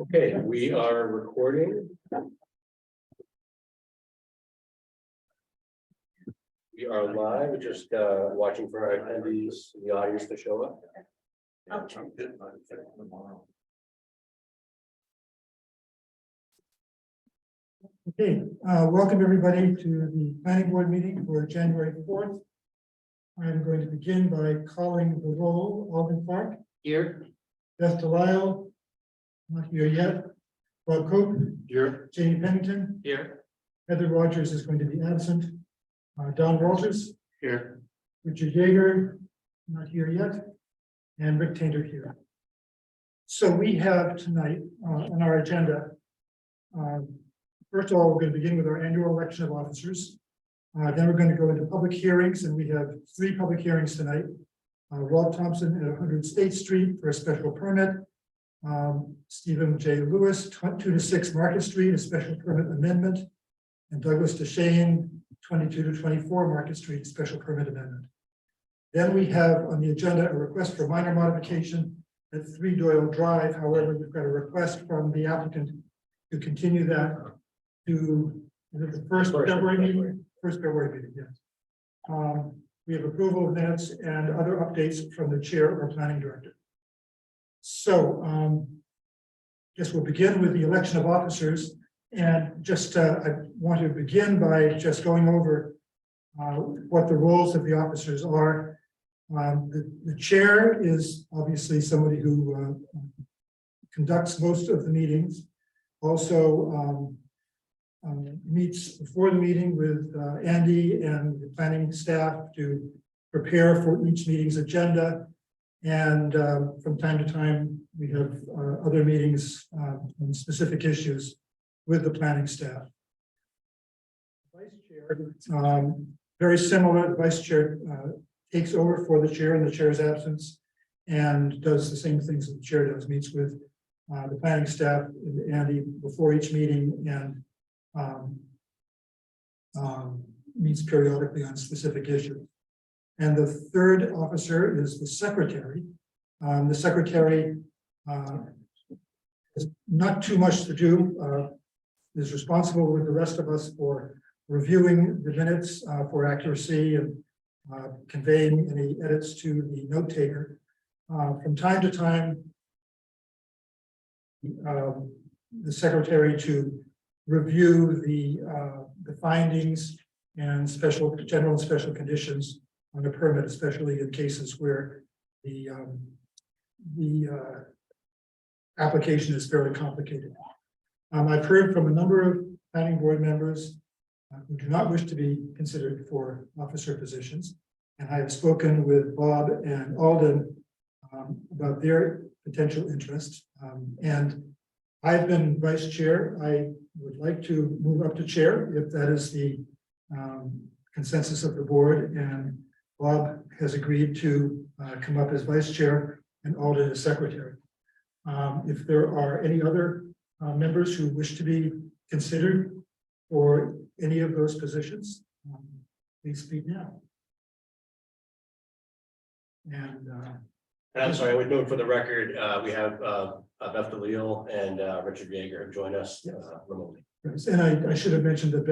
Okay, we are recording. We are live, just watching for our attendees in the audience to show up. Okay, welcome everybody to the planning board meeting for January 4th. I'm going to begin by calling the roll. Alden Clark. Here. Beth Delisle, not here yet. Bob Cope. Here. Jamie Pennington. Here. Heather Rogers is going to be absent. Don Walters. Here. Richard Yeager, not here yet. And Rick Tainter here. So we have tonight on our agenda. First of all, we're going to begin with our annual election of officers. Then we're going to go into public hearings, and we have 3 public hearings tonight. Rob Thompson at 100 State Street for a special permit. Stephen J. Lewis, 2 to 6 Market Street, a special permit amendment. And Douglas DeShane, 22 to 24 Market Street, special permit amendment. Then we have on the agenda a request for minor modification at 3 Doyle Drive. However, we've got a request from the applicant to continue that to the first February meeting. First February meeting, yes. We have approval of minutes and other updates from the chair or planning director. So guess we'll begin with the election of officers. And just I want to begin by just going over what the roles of the officers are. The chair is obviously somebody who conducts most of the meetings. Also meets before the meeting with Andy and the planning staff to prepare for each meeting's agenda. And from time to time, we have other meetings on specific issues with the planning staff. Vice chair, very similar. The vice chair takes over for the chair in the chair's absence and does the same things that the chair does, meets with the planning staff and Andy before each meeting and meets periodically on specific issues. And the third officer is the secretary. The secretary has not too much to do, is responsible with the rest of us for reviewing the minutes for accuracy and conveying any edits to the note taker. From time to time, the secretary to review the findings and general and special conditions on a permit, especially in cases where the application is fairly complicated. I've heard from a number of planning board members who do not wish to be considered for officer positions, and I have spoken with Bob and Alden about their potential interest. And I've been vice chair. I would like to move up to chair if that is the consensus of the board. And Bob has agreed to come up as vice chair and Alden as secretary. If there are any other members who wish to be considered for any of those positions, please speak now. And I'm sorry, I would note for the record, we have Beth Delisle and Richard Yeager have joined us remotely. And I should have mentioned that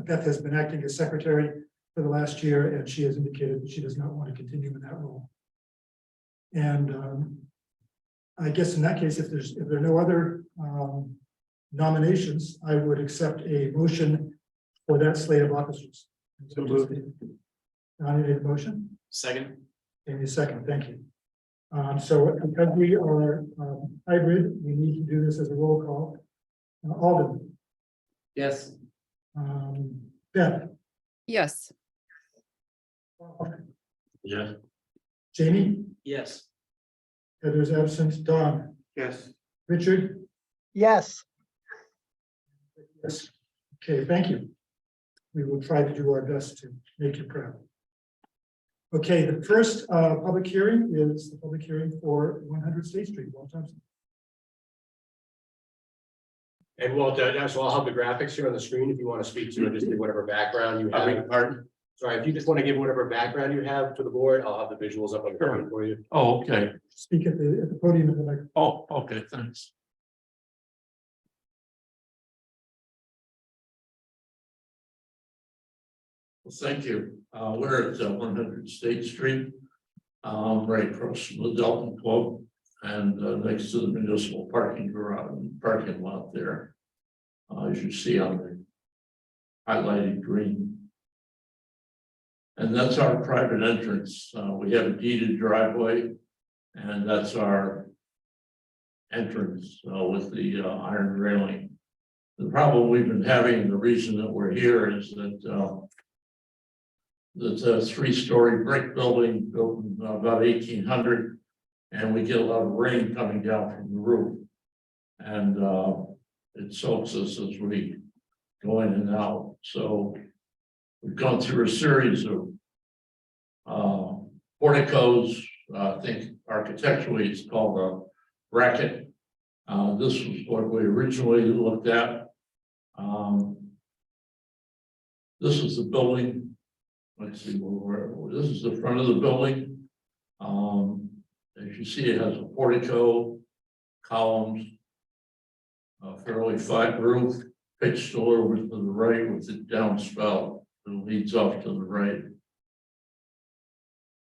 Beth has been acting as secretary for the last year, and she has indicated that she does not want to continue in that role. And I guess in that case, if there are no other nominations, I would accept a motion for that slate of officers. So nominated motion. Second. Amy, second. Thank you. So because we are hybrid, we need to do this as a roll call. Alden. Yes. Beth. Yes. Yes. Jamie. Yes. Heather's absent. Don. Yes. Richard. Yes. Yes. Okay, thank you. We will try to do our best to make you proud. Okay, the first public hearing is the public hearing for 100 State Street, Walt Thompson. And Walt, so I'll have the graphics here on the screen if you want to speak to it, just give whatever background you have. Pardon? Sorry, if you just want to give whatever background you have to the board, I'll have the visuals up on the screen for you. Oh, okay. Speak at the podium of the microphone. Oh, okay, thanks. Well, thank you. We're at 100 State Street, right across from the Dalton Club and next to the municipal parking garage, parking lot there. As you see on the highlighted green. And that's our private entrance. We have a deeded driveway, and that's our entrance with the iron railing. The problem we've been having, the reason that we're here is that it's a 3-story brick building built in about 1800, and we get a lot of rain coming down from the roof. And it soaks us as we go in and out. So we've gone through a series of porticos. I think architecturally it's called a bracket. This was what we originally looked at. This is the building. Let's see where this is the front of the building. As you see, it has a portico, columns, a fairly flat roof, pitched over to the right with the downspout that leads off to the right.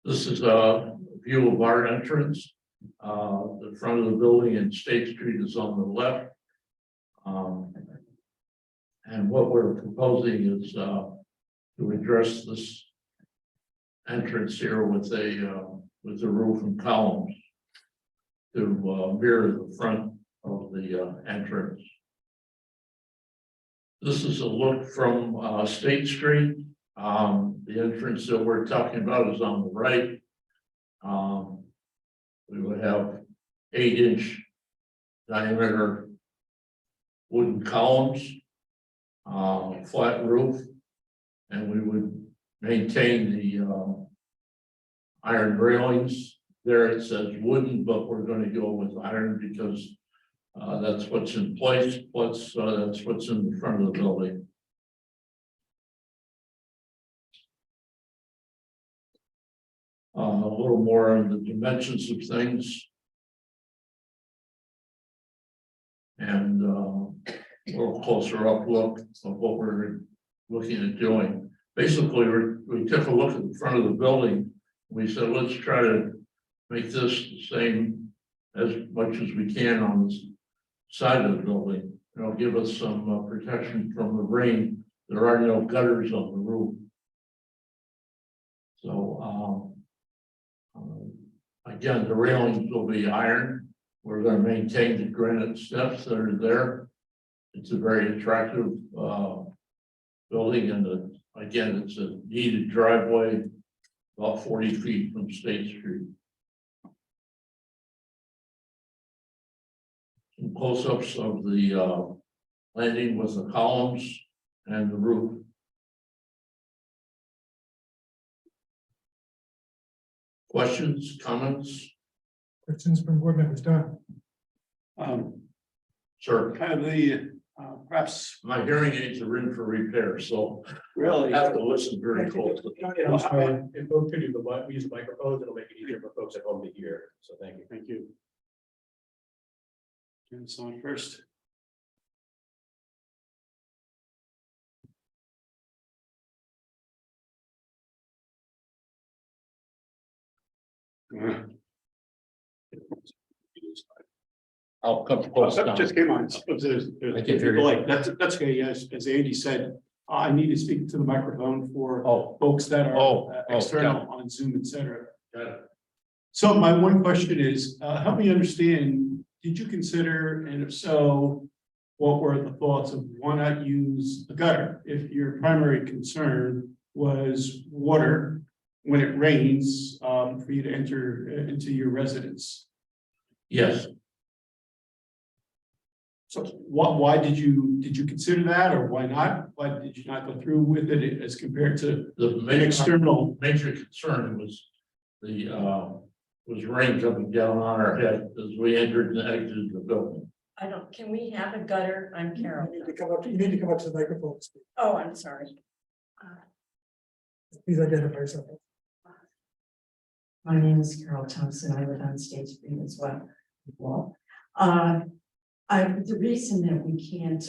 This is a view of our entrance. The front of the building and State Street is on the left. And what we're proposing is to address this entrance here with the roof and columns to mirror the front of the entrance. This is a look from State Street. The entrance that we're talking about is on the right. We would have 8-inch diameter wooden columns, flat roof, and we would maintain the iron railings. There it says wooden, but we're going to go with iron because that's what's in place, plus that's what's in the front of the building. A little more on the dimensions of things. And a little closer up look of what we're looking at doing. Basically, we took a look at the front of the building. We said, let's try to make this the same as much as we can on this side of the building. It'll give us some protection from the rain. There are no gutters on the roof. So again, the railings will be iron. We're going to maintain the granite steps that are there. It's a very attractive building, and again, it's a deeded driveway about 40 feet from State Street. Some close-ups of the landing with the columns and the roof. Questions, comments? Questions from board members, Don? Sir, Kind of the perhaps my hearing aids are in for repair, so really. I have to listen very closely. I'm sorry, if folks could use we use the microphones, it'll make it easier for folks at home to hear. So thank you. Thank you. Turn this on first. I'll come close That down. just came on. I can hear you. That's okay. Yes, as Andy said, I need to speak to the microphone for Oh, folks that are external on Zoom, et cetera. got it. So my one question is, help me understand, did you consider, and if so, what were the thoughts of why not use a gutter? If your primary concern was water when it rains, for you to enter into your residence. Yes, So why did you consider that, or why not? Why did you not go through with it as compared to the an external? major concern was the rain coming down on our head as we entered and exited the building. Can we have a gutter? I'm Carol. You need to come up to the microphone. Oh, I'm sorry. Please identify yourself. My name is Carol Thompson. I live on State Street as well. The reason that we can't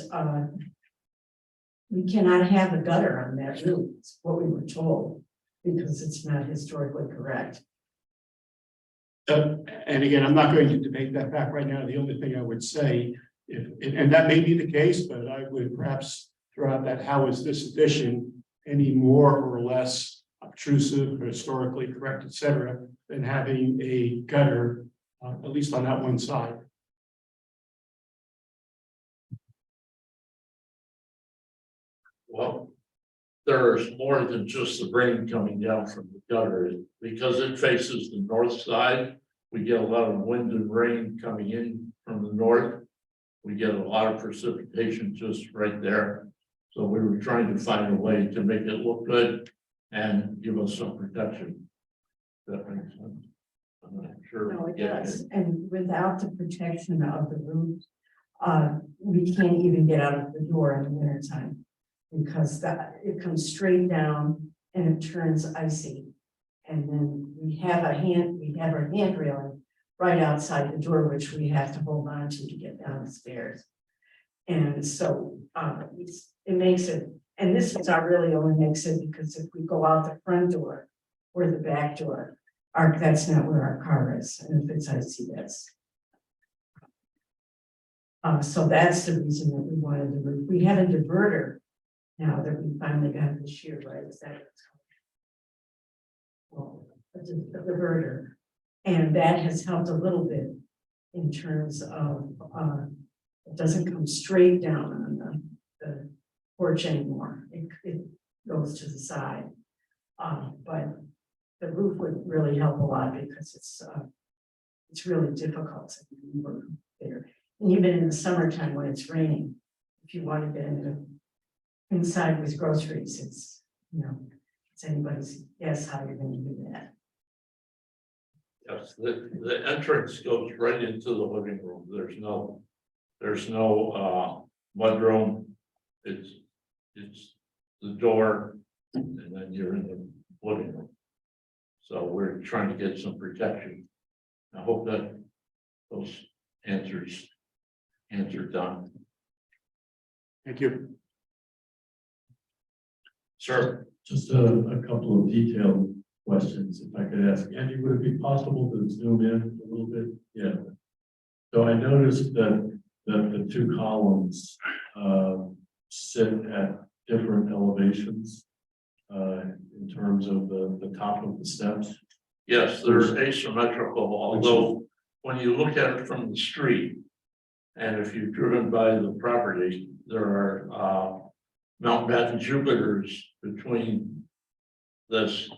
we cannot have a gutter on that roof, it's what we were told, because it's not historically correct. And again, I'm not going to debate that fact right now. The only thing I would say, and that may be the case, but I would perhaps throw out that how is this addition any more or less obtrusive, or historically correct, et cetera, than having a gutter, at least on that one side. Well, there's more than just the rain coming down from the gutter, because it faces the north side. We get a lot of wind and rain coming in from the north. We get a lot of precipitation just right there. So we were trying to find a way to make it look good and give us some protection. That makes sense. I'm not sure. No, it Yeah, does, and without the protection of the roof, we can't even get out of the door in the winter time. Because it comes straight down and it turns icy. And then we have our hand railing right outside the door, which we have to hold on to get down the stairs. And so, it makes it, and this is not really only makes it because if we go out the front door or the back door, that's not where our car is. And if it's icy, that's. So that's the reason that we wanted the roof. We have a diverter now that we finally got this year, right? Is that what it's called? Well, it's a diverter. And that has helped a little bit in terms of, it doesn't come straight down on the porch anymore. It goes to the side. But the roof would really help a lot because it's really difficult to maneuver there. And even in the summertime when it's raining, if you want to get inside with groceries, it's, it's anybody's guess how you're going to do that. Yes, the entrance goes right into the living room. There's no mudroom. It's the door, and then you're in the living room. So we're trying to get some protection. I hope that those answers done. Thank you. Sir, Just a couple of detailed questions, if I could ask. Andy, would it be possible to zoom in a little bit? Yeah. So I noticed that the two columns sit at different elevations in terms of the top of the steps. yes, they're asymmetrical, although when you look at it from the street, and if you've driven by the property, there are Mount Batten Jupiters between this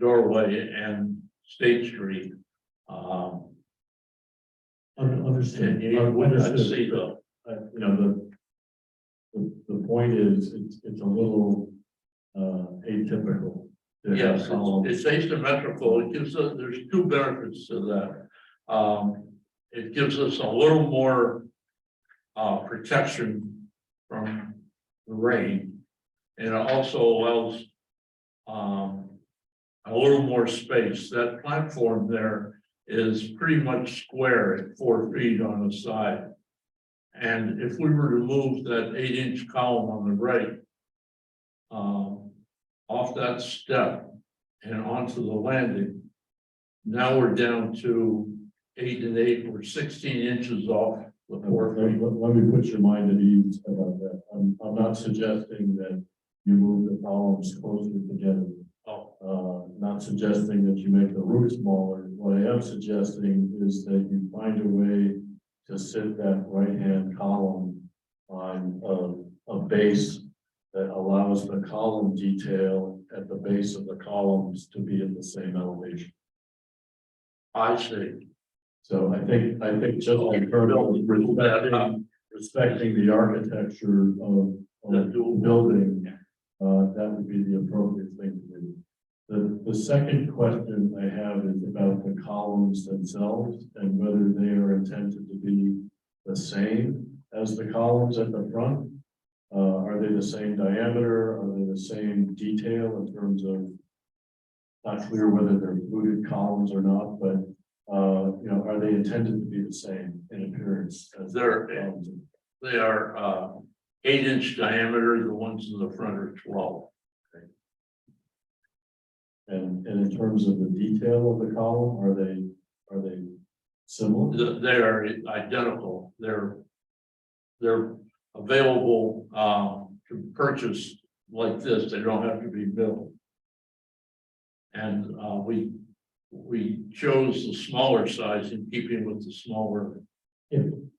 doorway and State Street. Understand. And you wouldn't see the, You know, the point is, it's a little atypical. to have yes, columns. it's asymmetrical. It gives us, there's two benefits to that. It gives us a little more protection from the rain, and it also allows a little more space. That platform there is pretty much square at 4 feet on the side. And if we were to move that 8-inch column on the right off that step and onto the landing, now we're down to 8 and 8, we're 16 inches off the 4 feet. Let me put your mind at ease about that. I'm not suggesting that you move the columns closer together. Not suggesting that you make the roof smaller. What I am suggesting is that you find a way to sit that right-hand column on a base that allows the column detail at the base of the columns to be at the same elevation. I see. So I think just in terms of respecting the architecture of the building, that would be the appropriate thing to do. The second question I have is about the columns themselves and whether they are intended to be the same as the columns at the front. Are they the same diameter? Are they the same detail in terms of, not clear whether they're fluted columns or not, but are they intended to be the same in appearance as They're- the columns? They are 8-inch diameter, the ones in the front are 12. And in terms of the detail of the column, are they similar? They are identical. They're available to purchase like this. They don't have to be built. And we chose the smaller size in keeping with the smaller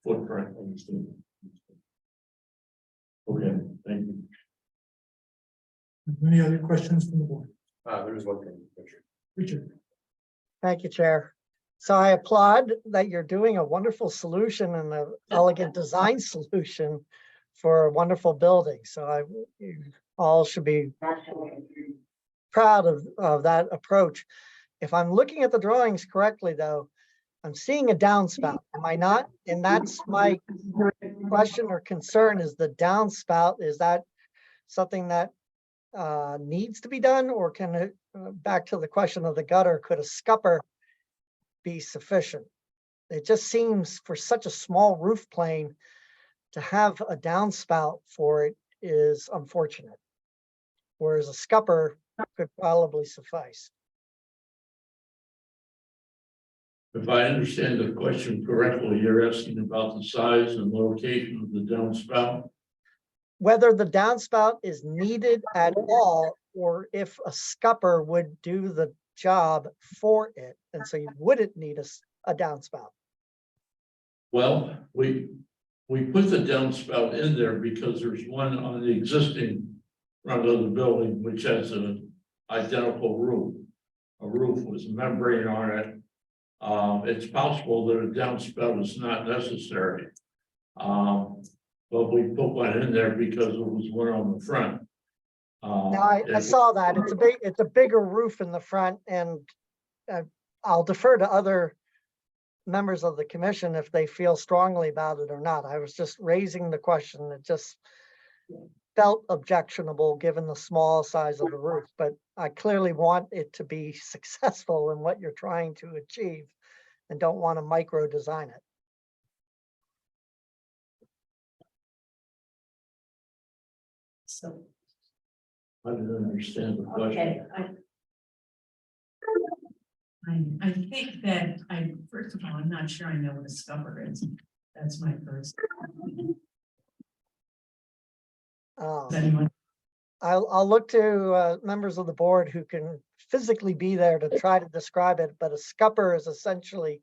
footprint. Understood. Okay, thank you. Any other questions from the board? There was one thing, Richard. Richard? Thank you, Chair. So I applaud that you're doing a wonderful solution and an elegant design solution for a wonderful building. So you all should be proud of that approach. If I'm looking at the drawings correctly, though, I'm seeing a downspout. Am I not? And that's my question or concern, is the downspout. Is that something that needs to be done, or can it, back to the question of the gutter, could a scupper be sufficient? It just seems for such a small roof plane to have a downspout for it is unfortunate. Whereas a scupper could probably suffice. If I understand the question correctly, you're asking about the size and location of the downspout. Whether the downspout is needed at all, or if a scupper would do the job for it, and so you wouldn't need a downspout. Well, we put the downspout in there because there's one on the existing front of the building, which has an identical roof. A roof with membrane on it. It's possible that a downspout is not necessary. But we put one in there because it was one on the front. Now I saw that it's a bigger roof in the front, and I'll defer to other members of the commission if they feel strongly about it or not. I was just raising the question. It just felt objectionable given the small size of the roof, but I clearly want it to be successful in what you're trying to achieve and don't want to micro design it. So, I didn't understand the question. okay, I think that first of all, I'm not sure I know what a scupper is. That's my first. Does anyone? I'll look to members of the board who can physically be there to try to describe it, but a scupper is essentially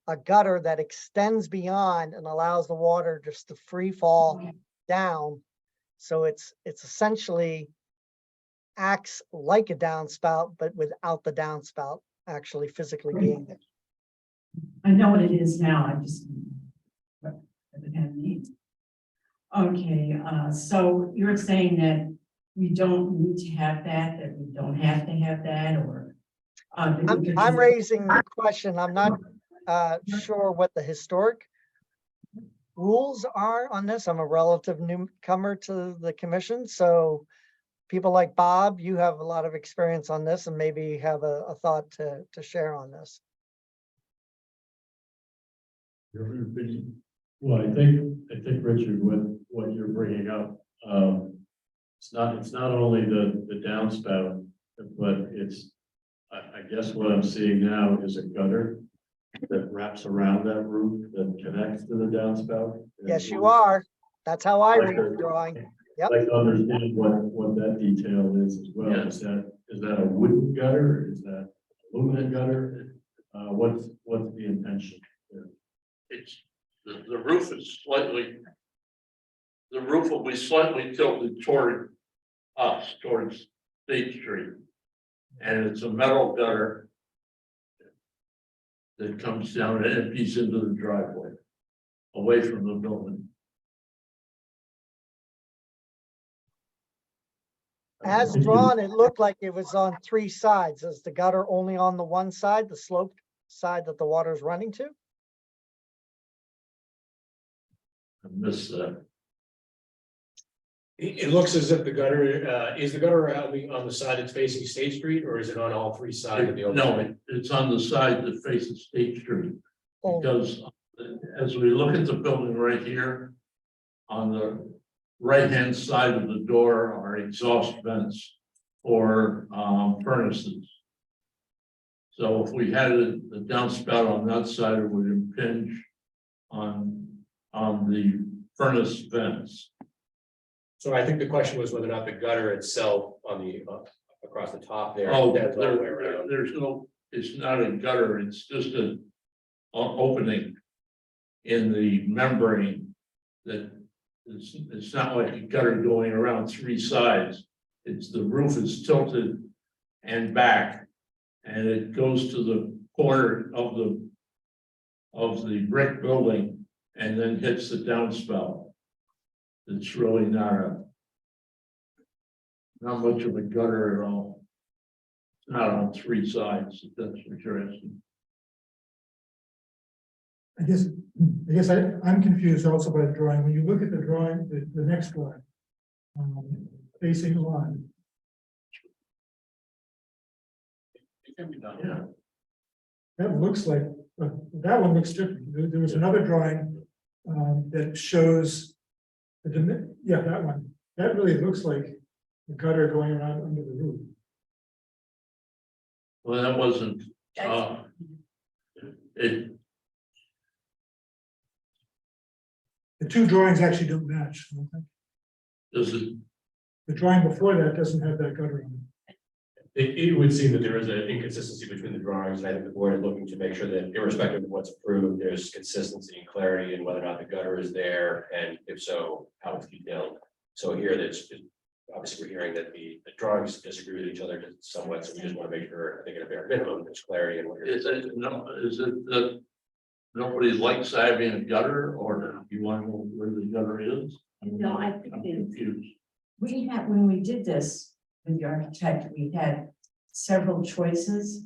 a gutter that extends beyond and allows the water just to free fall down. So it's essentially acts like a downspout, but without the downspout actually physically being there. I know what it is now. I just haven't had needs. Okay, so you're saying that we don't need to have that we don't have to have that, or I'm raising the question. I'm not sure what the historic rules are on this. I'm a relative newcomer to the commission, so people like Bob, you have a lot of experience on this and maybe have a thought to share on this. Well, I think Richard, what you're bringing up, it's not only the downspout, but it's, I guess what I'm seeing now is a gutter that wraps around that roof that connects to the downspout. Yes, you are. That's how I read the drawing. Yep. I'd like to understand what that detail is as well. Yeah. Is that a wooden gutter? Is that aluminum gutter? What's the intention there? It's the roof is slightly. The roof will be slightly tilted toward us, towards State Street. And it's a metal gutter that comes down and empties into the driveway, away from the building. As drawn, it looked like it was on 3 sides. Is the gutter only on the one side, the sloped side that the water is running to? I missed that. It looks as if the gutter, is the gutter on the side that's facing State Street, or is it on all 3 sides of the open? No, it's on the side that faces State Street. Oh. Because as we look at the building right here, on the right-hand side of the door are exhaust vents or furnaces. So if we had the downspout on that side, it would impinge on the furnace vents. So I think the question was whether or not the gutter itself on the, across the top there. Oh, that's all the way around. there's no, it's not a gutter, it's just an opening in the membrane that it's not like a gutter going around three sides. It's the roof is tilted and back, and it goes to the corner of the brick building and then hits the downspout. It's really not much of a gutter at all. It's not on three sides, if that's what you're asking. I guess I'm confused also by the drawing. When you look at the drawing, the next drawing, facing on, It can be done, yeah. that looks like, that one looks different. There was another drawing that shows yeah, that one. That really looks like a gutter going around under the roof. Well, that wasn't, The two drawings actually don't match. I don't think. does it, The drawing before that doesn't have that gutter on It would seem that there is an inconsistency between the drawings, and I think the board is looking to make sure that irrespective of what's approved, there's consistency and clarity in whether or not the gutter is there, and if so, how it's detailed. So here, that's obviously we're hearing that the drawings disagree with each other somewhat, so we just want to make sure, I think at a bare minimum, there's clarity in what you're. is it that nobody likes having a gutter, or you want to know where the gutter is? No, I think I'm it- confused. We had, when we did this with the architect, we had several choices.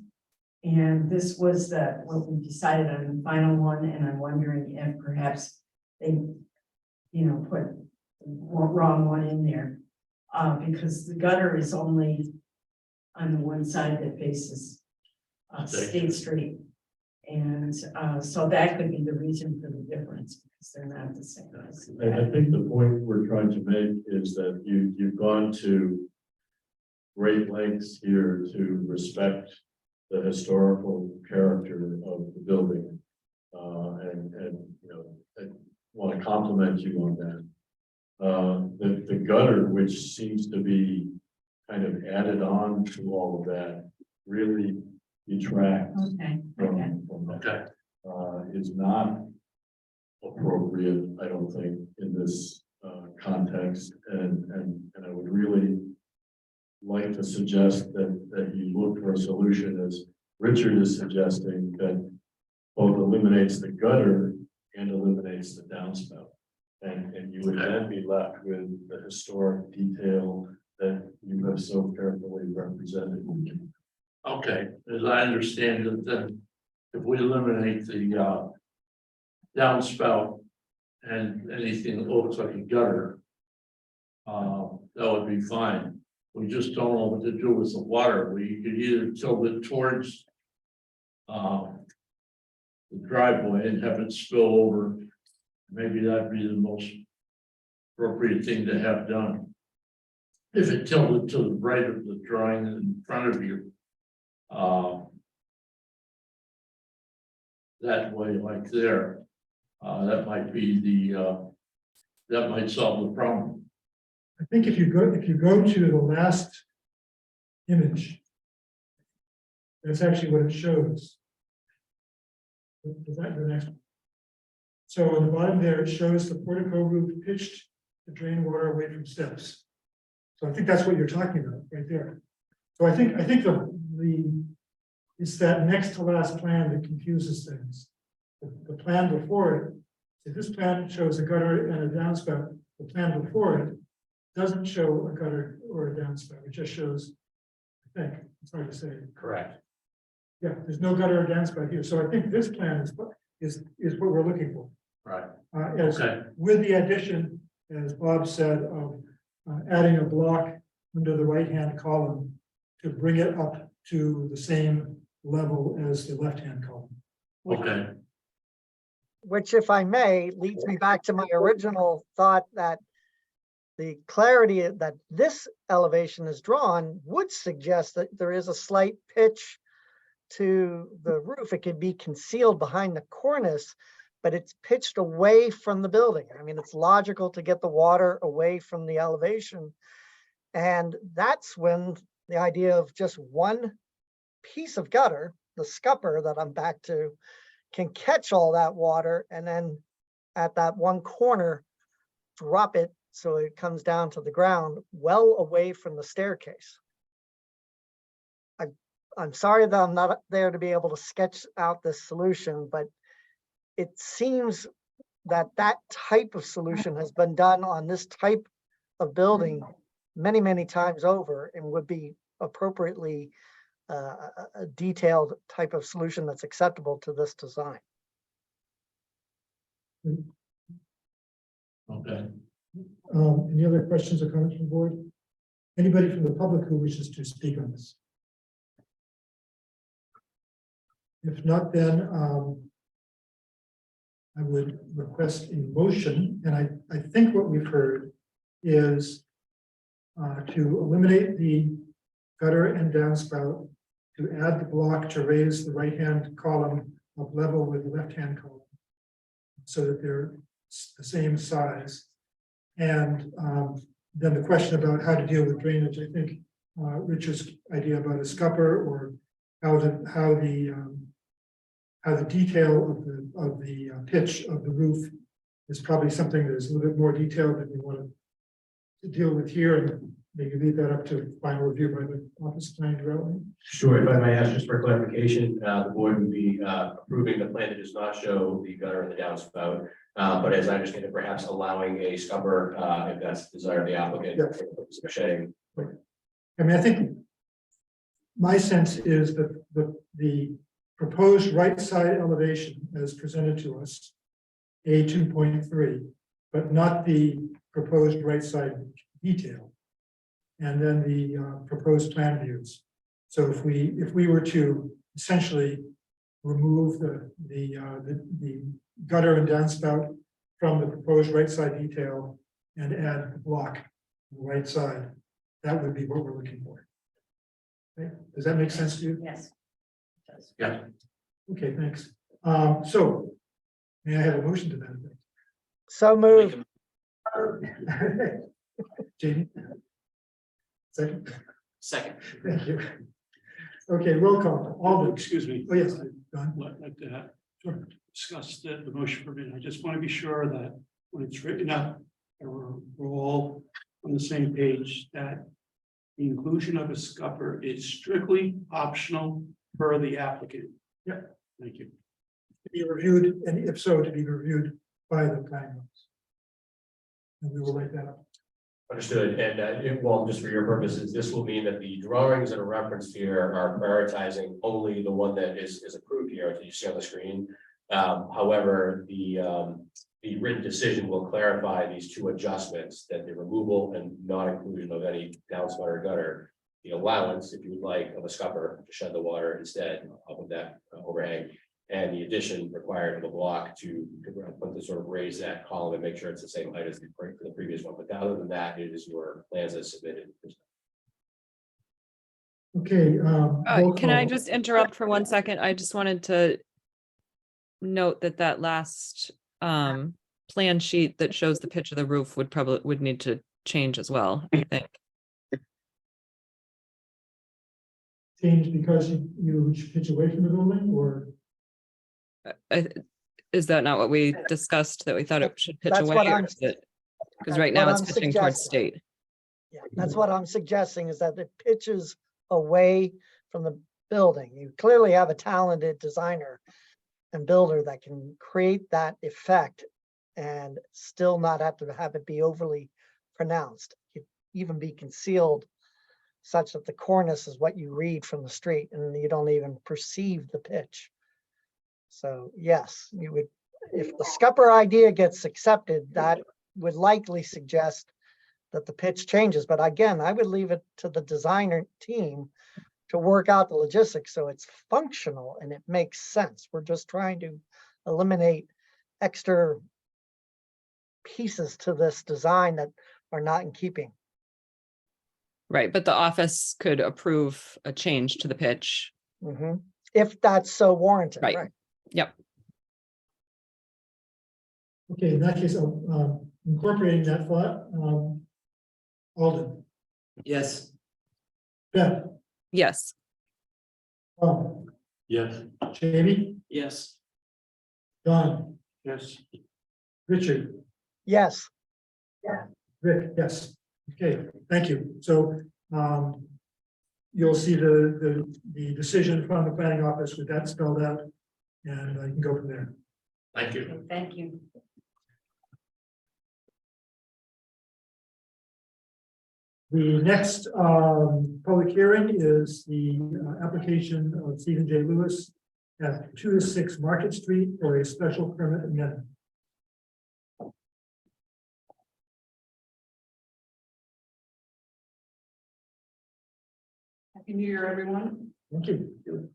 And this was what we decided on the final one, and I'm wondering if perhaps they, put the wrong one in there. Because the gutter is only on the one side that faces State Street. And so that could be the reason for the difference, because they're not the same. I think the point we're trying to make is that you've gone to great lengths here to respect the historical character of the building. I want to compliment you on that. The gutter, which seems to be kind of added on to all of that, really detracts Okay, from that. Is not appropriate, I don't think, in this context, and I would really like to suggest that you look for a solution, as Richard is suggesting, that both eliminates the gutter and eliminates the downspout. And you would then be left with the historic detail that you have so carefully represented. Okay, as I understand it, then if we eliminate the downspout and anything that looks like a gutter, that would be fine. We just don't know what to do with the water. We could either tilt it towards the driveway and have it spill over. Maybe that'd be the most appropriate thing to have done. If it tilted to the right of the drawing in front of you, that way, like there, that might be that might solve the problem. I think if you go to the last image, that's actually what it shows. Is that the next one? So on the bottom there, it shows the portico roof pitched to drain water away from steps. So I think that's what you're talking about right there. So I think it's that next to last plan that confuses things. The plan before it, if this plan shows a gutter and a downspout, the plan before it doesn't show a gutter or a downspout. It just shows, I think, it's hard to say. Correct. Yeah, there's no gutter or downspout here. So I think this plan is what we're looking for. Right. Okay. With the addition, as Bob said, of adding a block under the right-hand column to bring it up to the same level as the left-hand column. Okay. Which, if I may, leads me back to my original thought that the clarity that this elevation is drawn would suggest that there is a slight pitch to the roof. It could be concealed behind the cornice, but it's pitched away from the building. I mean, it's logical to get the water away from the elevation. And that's when the idea of just one piece of gutter, the scupper that I'm back to, can catch all that water and then at that one corner, drop it so it comes down to the ground well away from the staircase. I'm sorry that I'm not there to be able to sketch out this solution, but it seems that that type of solution has been done on this type of building many, many times over and would be appropriately a detailed type of solution that's acceptable to this design. Okay. Any other questions or comments from the board? Anybody from the public who wishes to speak on this? If not, then I would request a motion, and I think what we've heard is to eliminate the gutter and downspout, to add the block to raise the right-hand column up level with the left-hand column, so that they're the same size. And then the question about how to deal with drainage, I think Richard's idea about a scupper, or how the detail of the pitch of the roof is probably something that is a little bit more detailed than we want to deal with here, and maybe leave that up to final review by the Office of Planning and Development. Sure, if I may ask just for clarification, the board would be approving the plan that does not show the gutter and the downspout. But as I understand it, perhaps allowing a scupper, if that's the desire of the applicant, Yeah. for the purpose of shedding. I mean, I think my sense is that the proposed right side elevation as presented to us, A 2.3, but not the proposed right side detail, and then the proposed plan views. So if we were to essentially remove the gutter and downspout from the proposed right side detail and add the block on the right side, that would be what we're looking for. Okay, does that make sense to you? Yes. It does. Yeah. Okay, thanks. So may I have a motion to that effect? So moved. Jamie? Second, Second. thank you. Okay, roll call. Alden. Excuse me. Oh, yes, Don. I'd like to Sure. discuss the motion for a minute. I just want to be sure that when it's written up, that we're all on the same page, that the inclusion of a scupper is strictly optional per the applicant. Yeah. Thank you. To be reviewed, and if so, to be reviewed by the planning office. And we will write that up. Understood, and well, just for your purposes, this will mean that the drawings that are referenced here are prioritizing only the one that is approved here, that you see on the screen. However, the written decision will clarify these two adjustments, that the removal and non-inclusion of any downspout or gutter, the allowance, if you would like, of a scupper to shed the water instead of that overhang, and the addition required of a block to sort of raise that column and make sure it's the same height as the previous one. But other than that, it is your plans as submitted. Okay. Roll Can I call. just interrupt for 1 second? I just wanted to note that last plan sheet that shows the pitch of the roof would need to change as well, I think. Change because you pitch away from the building, or? Is that not what we discussed, that we thought it should pitch That's away? what I'm- Because right that's now what it's I'm pitching towards suggesting. state. Yeah, that's what I'm suggesting, is that it pitches away from the building. You clearly have a talented designer and builder that can create that effect and still not have to have it be overly pronounced. It even be concealed such that the cornice is what you read from the street and you don't even perceive the pitch. So yes, you would, if the scupper idea gets accepted, that would likely suggest that the pitch changes. But again, I would leave it to the designer team to work out the logistics so it's functional and it makes sense. We're just trying to eliminate extra pieces to this design that are not in keeping. Right, but the office could approve a change to the pitch. Mhm. If that's so warranted, Right. right? Yep. Okay, in that case, incorporating that thought, Alden, Yes. Beth, Yes. Yes. Jamie, Yes. Don, Yes. Richard, Yes, Rick, yes. Okay, thank you. So, you'll see the decision from the planning office with that spelled out, and I can go from there. Thank you. Thank you. The next public hearing is the application of Stephen J. Lewis at 2 to 6 Market Street for a special permit amendment. Happy New Year, everyone. Thank you.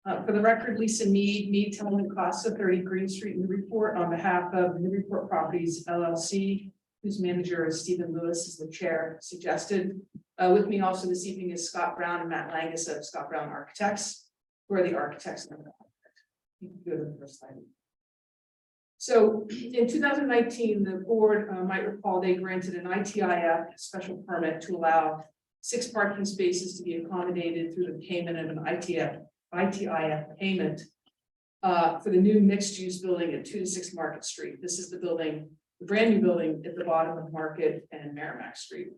For the record, Lisa Mead Tillman Costa, 30 Green Street, Newburyport, on behalf of Newburyport Properties LLC, whose manager is Stephen Lewis, as the chair suggested. With me also this evening is Scott Brown and Matt Langus of Scott Brown Architects, who are the architects. You can go to the first slide. So in 2019, the board might recall they granted an ITIF special permit to allow 6 parking spaces to be accommodated through the payment of an ITIF payment for the new mixed-use building at 2 to 6 Market Street. This is the building, the brand new building at the bottom of Market and Merrimack Street.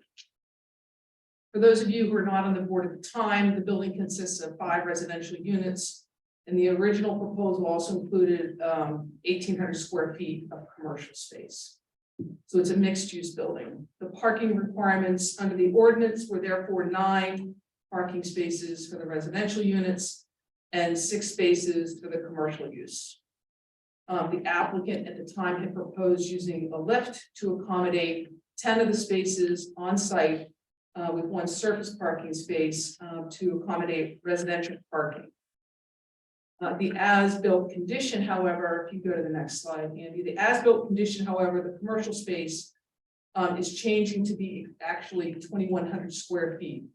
For those of you who are not on the board at the time, the building consists of 5 residential units, and the original proposal also included 1,800 square feet of commercial space. So it's a mixed-use building. The parking requirements under the ordinance were therefore 9 parking spaces for the residential units and 6 spaces for the commercial use. The applicant at the time had proposed using a lift to accommodate 10 of the spaces on site with 1 surface parking space to accommodate residential parking. The as-built condition, however, if you go to the next slide, Andy, the as-built condition, however, the commercial space is changing to be actually 2,100 square feet.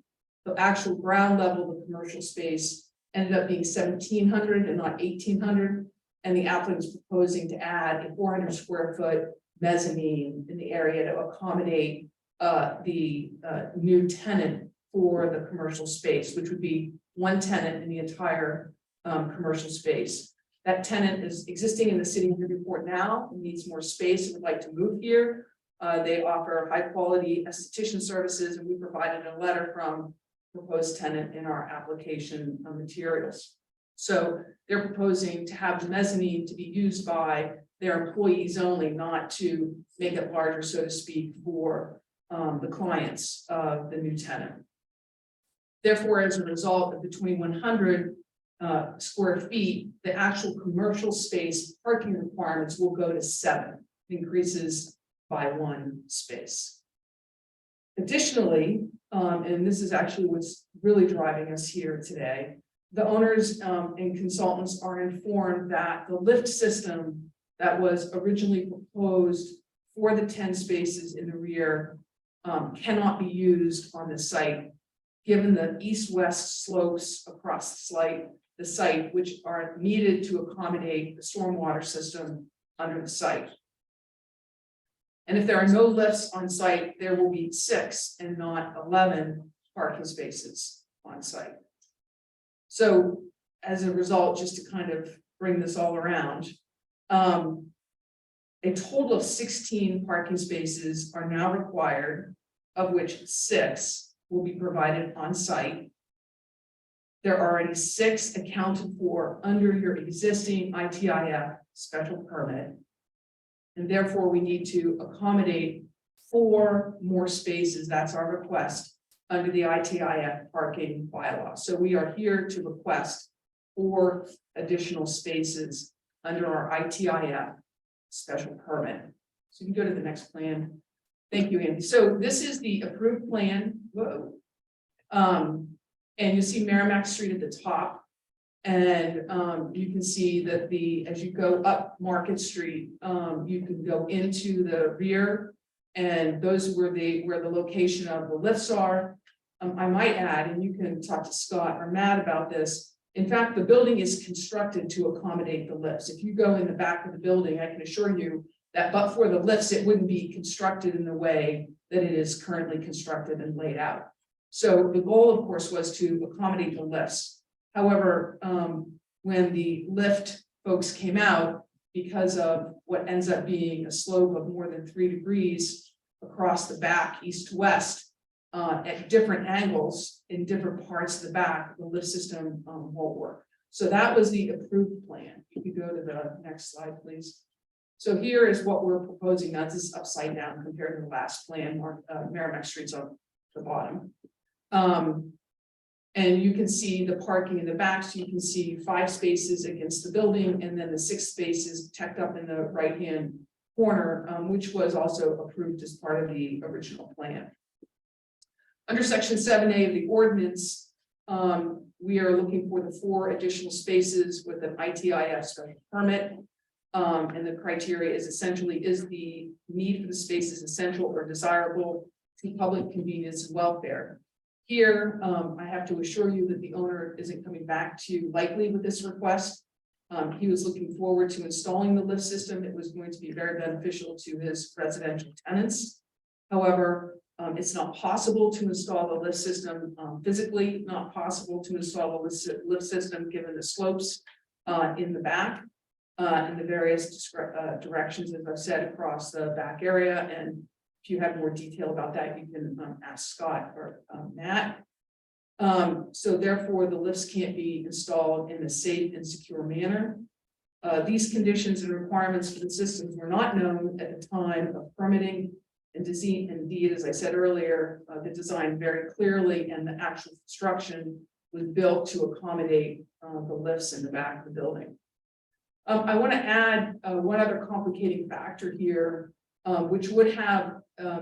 The actual ground level of the commercial space ended up being 1,700 and not 1,800. And the applicant is proposing to add a 400 square foot mezzanine in the area to accommodate the new tenant for the commercial space, which would be 1 tenant in the entire commercial space. That tenant is existing in the city of Newburyport now, needs more space and would like to move here. They offer high quality esthetician services, and we provided a letter from proposed tenant in our application materials. So they're proposing to have the mezzanine to be used by their employees only, not to make it larger, so to speak, for the clients of the new tenant. Therefore, as a result of the 2,100 square feet, the actual commercial space parking requirements will go to 7, increases by 1 space. Additionally, and this is actually what's really driving us here today, the owners and consultants are informed that the lift system that was originally proposed for the 10 spaces in the rear cannot be used on the site, given the east-west slopes across the site, which are needed to accommodate the stormwater system under the site. And if there are no lifts on site, there will be 6 and not 11 parking spaces on site. So as a result, just to kind of bring this all around, a total of 16 parking spaces are now required, of which 6 will be provided on site. There are already 6 accounted for under your existing ITIF special permit. And therefore, we need to accommodate 4 more spaces. That's our request under the ITIF parking bylaw. So we are here to request 4 additional spaces under our ITIF special permit. So you can go to the next plan. Thank you, Andy. So this is the approved plan. Whoa. And you see Merrimack Street at the top. And you can see that as you go up Market Street, you can go into the rear And those were where the location of the lifts are. I might add, and you can talk to Scott or Matt about this. In fact, the building is constructed to accommodate the lifts. If you go in the back of the building, I can assure you that but for the lifts, it wouldn't be constructed in the way that it is currently constructed and laid out. So the goal, of course, was to accommodate the lifts. However, when the lift folks came out, because of what ends up being a slope of more than 3 degrees across the back, east to west, at different angles in different parts of the back, the lift system won't work. So that was the approved plan. If you go to the next slide, please. So here is what we're proposing. Now, this is upside down compared to the last plan, Merrimack Street's on the bottom. And you can see the parking in the back, so you can see 5 spaces against the building, and then the 6 spaces tucked up in the right-hand corner, which was also approved as part of the original plan. Under section 7A of the ordinance, we are looking for the 4 additional spaces with an ITIF special permit. And the criteria is essentially, is the need for the space is essential or desirable to public convenience and welfare. Here, I have to assure you that the owner isn't coming back to you likely with this request. He was looking forward to installing the lift system. It was going to be very beneficial to his residential tenants. However, it's not possible to install the lift system physically, not possible to install the lift system given the slopes in the back and the various directions, as I've said, across the back area. And if you have more detail about that, you can ask Scott or Matt. So therefore, the lifts can't be installed in a safe and secure manner. These conditions and requirements for the systems were not known at the time of permitting. And indeed, as I said earlier, the design very clearly and the actual construction was built to accommodate the lifts in the back of the building. I want to add one other complicating factor here, which would have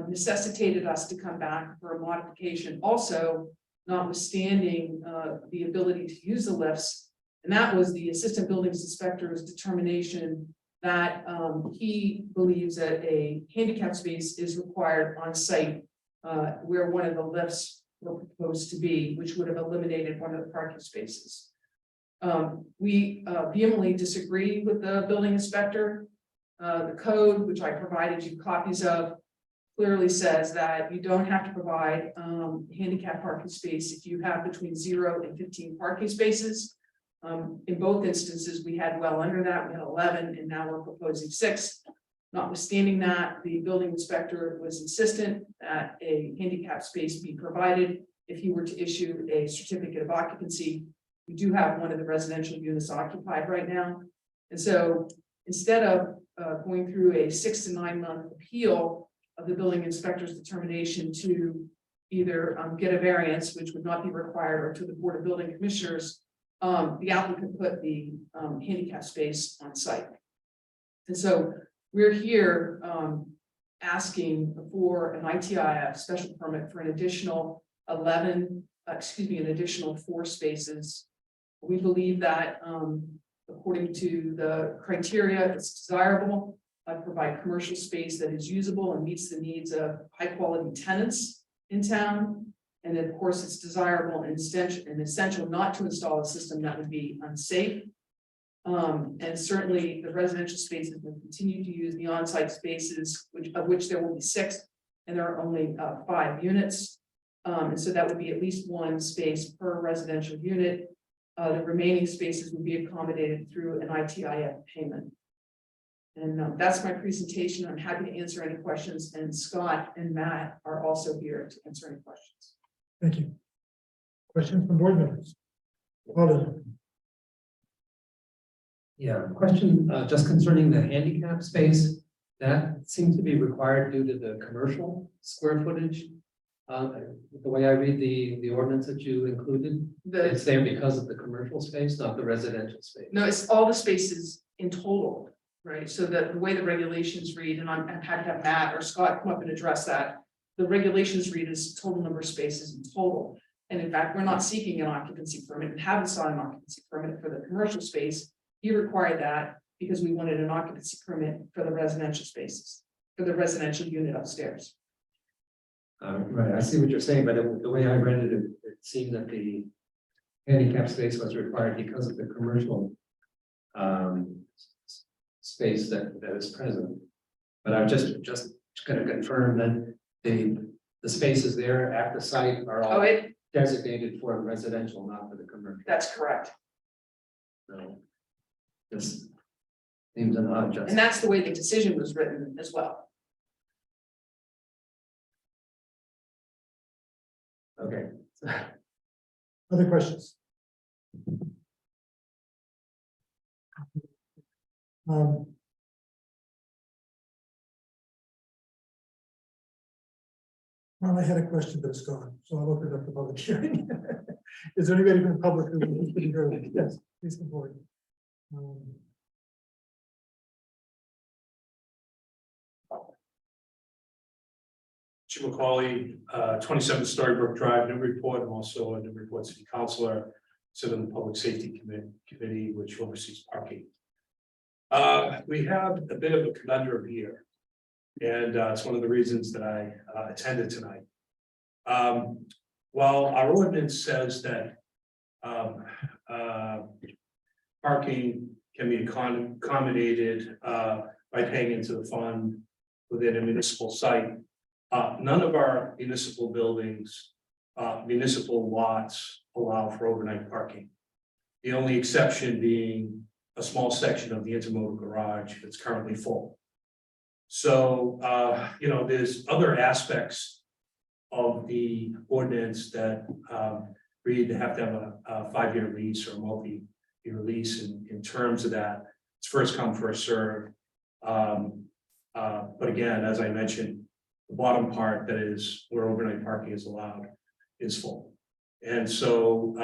necessitated us to come back for a modification also, notwithstanding the ability to use the lifts. And that was the assistant buildings inspector's determination that he believes that a handicap space is required on site where one of the lifts were proposed to be, which would have eliminated one of the parking spaces. We vehemently disagree with the building inspector. The code, which I provided you copies of, clearly says that you don't have to provide handicap parking space if you have between 0 and 15 parking spaces. In both instances, we had well under that. We had 11, and now we're proposing 6. Notwithstanding that, the building inspector was insistent that a handicap space be provided if he were to issue a certificate of occupancy. We do have one of the residential units occupied right now. And so instead of going through a 6 to 9 month appeal of the building inspector's determination to either get a variance, which would not be required, or to the Board of Building Commissioners, the applicant put the handicap space on site. And so we're here asking for an ITIF special permit for an additional 4 spaces. We believe that according to the criteria, it's desirable, provide commercial space that is usable and meets the needs of high quality tenants in town. And of course, it's desirable and essential not to install a system that would be unsafe. And certainly the residential spaces will continue to use the on-site spaces, of which there will be 6, and there are only 5 units. And so that would be at least 1 space per residential unit. The remaining spaces would be accommodated through an ITIF payment. And that's my presentation. I'm happy to answer any questions, and Scott and Matt are also here to answer any questions. Thank you. Questions from board members? Alden. Yeah, question just concerning the handicap space. That seems to be required due to the commercial square footage. The way I read the ordinance that you included, it's there because of the commercial space, not the residential space. No, it's all the spaces in total, right? So that the way the regulations read, and I'm happy to have Matt or Scott come up and address that. The regulations read as total number of spaces in total. And in fact, we're not seeking an occupancy permit and haven't sought an occupancy permit for the commercial space. He required that because we wanted an occupancy permit for the residential spaces. for the residential unit upstairs. Right, I see what you're saying, but the way I read it, it seemed that the handicap space was required because of the commercial space that is present. But I'm just gonna confirm that the spaces there at the site are Oh, all designated for residential, not for the commercial. that's correct. So this seems an odd just. And that's the way the decision was written as well. Okay. Other questions? Um, Well, I had a question, but it's gone, so I'll open it up to public hearing. Is there anybody from the public who wants to hear? Yes, please come forward. Jim McCauley, 27 Storybook Drive, Newburyport. I'm also a Newburyport City Councilor, sit on the Public Safety Committee, which oversees parking. We have a bit of a conundrum here, and it's one of the reasons that I attended tonight. While our ordinance says that parking can be accommodated by paying into the fund within a municipal site, none of our municipal buildings, municipal lots allow for overnight parking. The only exception being a small section of the intermodal garage that's currently full. So, there's other aspects of the ordinance that read to have a 5-year lease or multi-year lease in terms of that. It's first come, first served. But again, as I mentioned, the bottom part, that is where overnight parking is allowed, is full. And so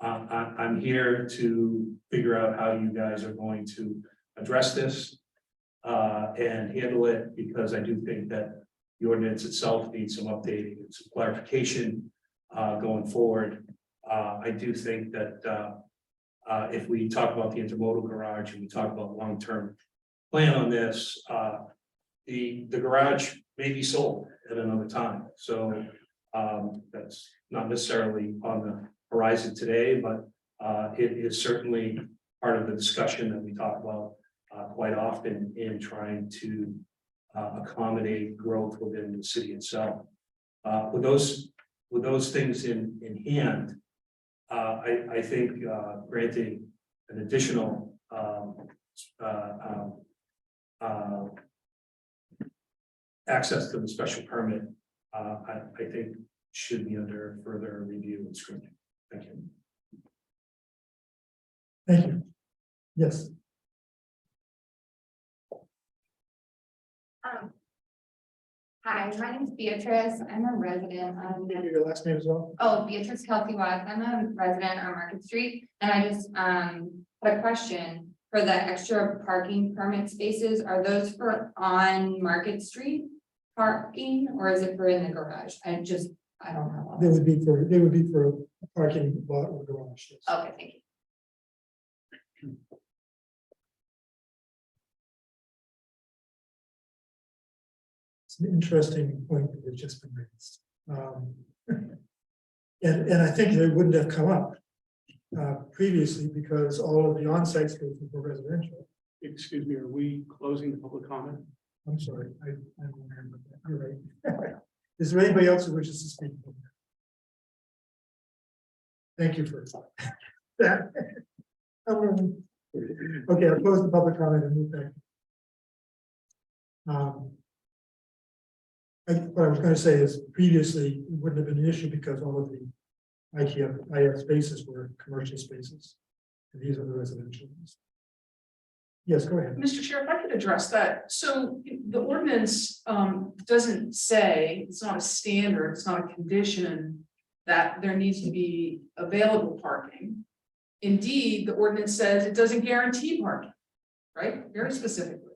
I'm here to figure out how you guys are going to address this and handle it, because I do think that the ordinance itself needs some updating and some clarification going forward. I do think that if we talk about the intermodal garage and we talk about long-term plan on this, the garage may be sold at another time. So that's not necessarily on the horizon today, but it is certainly part of the discussion that we talk about quite often in trying to accommodate growth within the city itself. With those things in hand, I think granting an additional access to the special permit, I think should be under further review and scrutiny. Thank you. Thank you. Yes. Hi, my name is Beatrice. I'm a resident of, Give me your last name as well. oh, Beatrice Kelsey Watts. I'm a resident on Market Street, and I just had a question for the extra parking permit spaces. Are those for on Market Street parking, or is it for in the garage? I don't know. They would be for a parking lot or garage. Yes. Okay, thank you. It's an interesting point that has just been raised. And I think it wouldn't have come up previously because all of the on-site spaces were residential. Excuse me, are we closing the public comment? I'm sorry, I'm aware of that. You're right. Is there anybody else who wishes to speak? Thank you for that. Okay, I'll close the public comment and move back. What I was going to say is previously it wouldn't have been an issue because all of the IF spaces were commercial spaces. And these are the residential ones. Yes, go ahead. Mr. Chair, if I could address that. So the ordinance doesn't say, it's not a standard, it's not a condition that there needs to be available parking. Indeed, the ordinance says it doesn't guarantee parking, right? Very specifically.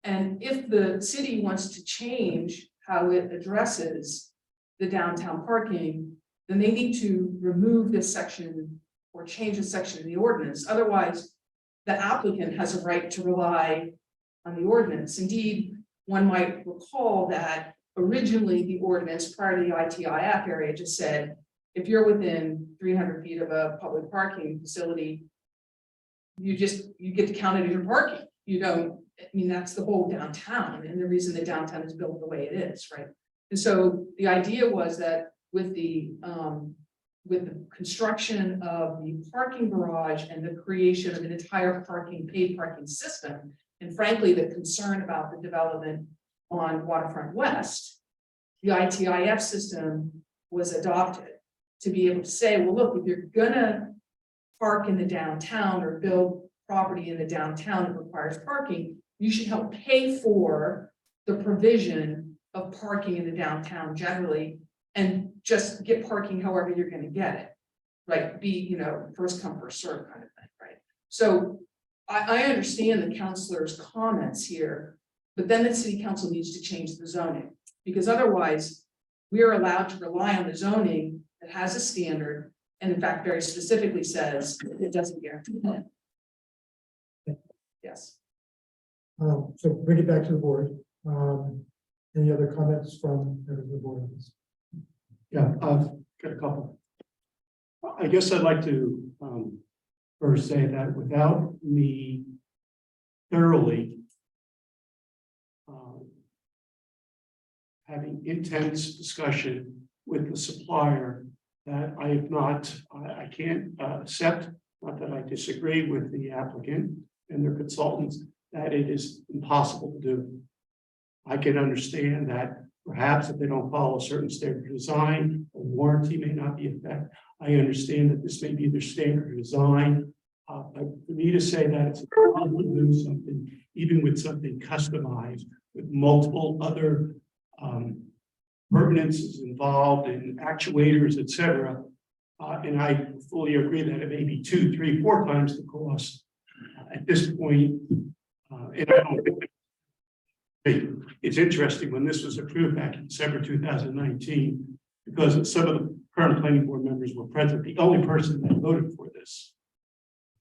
And if the city wants to change how it addresses the downtown parking, then they need to remove this section or change a section in the ordinance. Otherwise, the applicant has a right to rely on the ordinance. Indeed, one might recall that originally the ordinance prior to the ITIF area just said, if you're within 300 feet of a public parking facility, you get to count it as your parking. You don't, I mean, that's the whole downtown, and the reason the downtown is built the way it is, right? And so the idea was that with the construction of the parking garage and the creation of an entire paid parking system, and frankly, the concern about the development on Waterfront West, the ITIF system was adopted to be able to say, well, look, if you're gonna park in the downtown or build property in the downtown that requires parking, you should help pay for the provision of parking in the downtown generally, and just get parking however you're gonna get it. Right, be, first come, first serve kind of thing, right? So I understand the counselor's comments here, but then the city council needs to change the zoning, because otherwise we are allowed to rely on the zoning that has a standard, and in fact, very specifically says it doesn't guarantee that. Yes. So bring it back to the board. Any other comments from members of the board? Yeah, I've got a couple. I guess I'd like to first say that without me thoroughly having intense discussion with the supplier, that I can't accept, not that I disagree with the applicant and their consultants, that it is impossible to do. I can understand that perhaps if they don't follow a certain standard design, a warranty may not be in effect. I understand that this may be their standard design. But for me to say that it's impossible to do something, even with something customized, with multiple other permanences involved and actuators, et cetera. And I fully agree that it may be 2, 3, 4 times the cost at this point. And I don't think it's interesting when this was approved back in December 2019, because some of the current planning board members were present. The only person that voted for this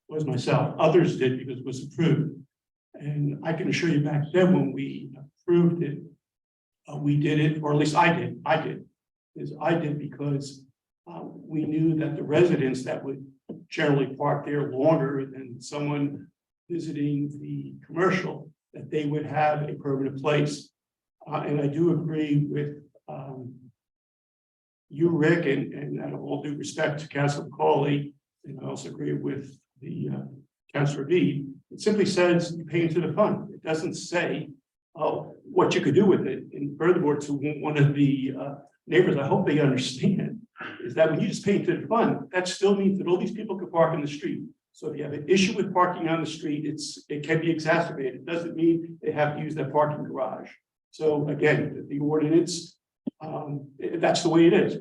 was myself. Others did because it was approved. And I can assure you back then when we approved it, we did it, or at least I did because we knew that the residents that would generally park there longer than someone visiting the commercial, that they would have a permanent place. And I do agree with you, Rick, and out of all due respect to Councilor Cawley, and I also agree with the Councilor Reed. It simply says you pay into the fund. It doesn't say what you could do with it. And furthermore, to one of the neighbors, I hope they understand, is that when you just pay into the fund, that still means that all these people can park in the street. So if you have an issue with parking on the street, it can be exacerbated. It doesn't mean they have to use that parking garage. So again, the ordinance, that's the way it is.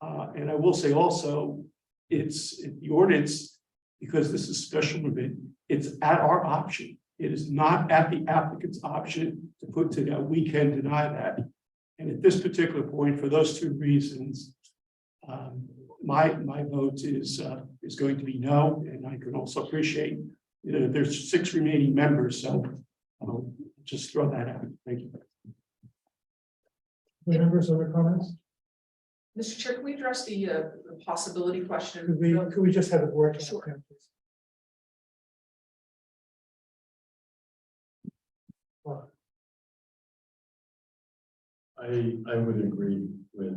And I will say also, it's the ordinance, because this is special permit, it's at our option. It is not at the applicant's option to put to that. We can deny that. And at this particular point, for those 2 reasons, my vote is going to be no. And I can also appreciate, there's 6 remaining members, so I'll just throw that out. Thank you. Members, other comments? Mr. Chair, can we address the possibility question? Could we just have a board? Sure. I would agree with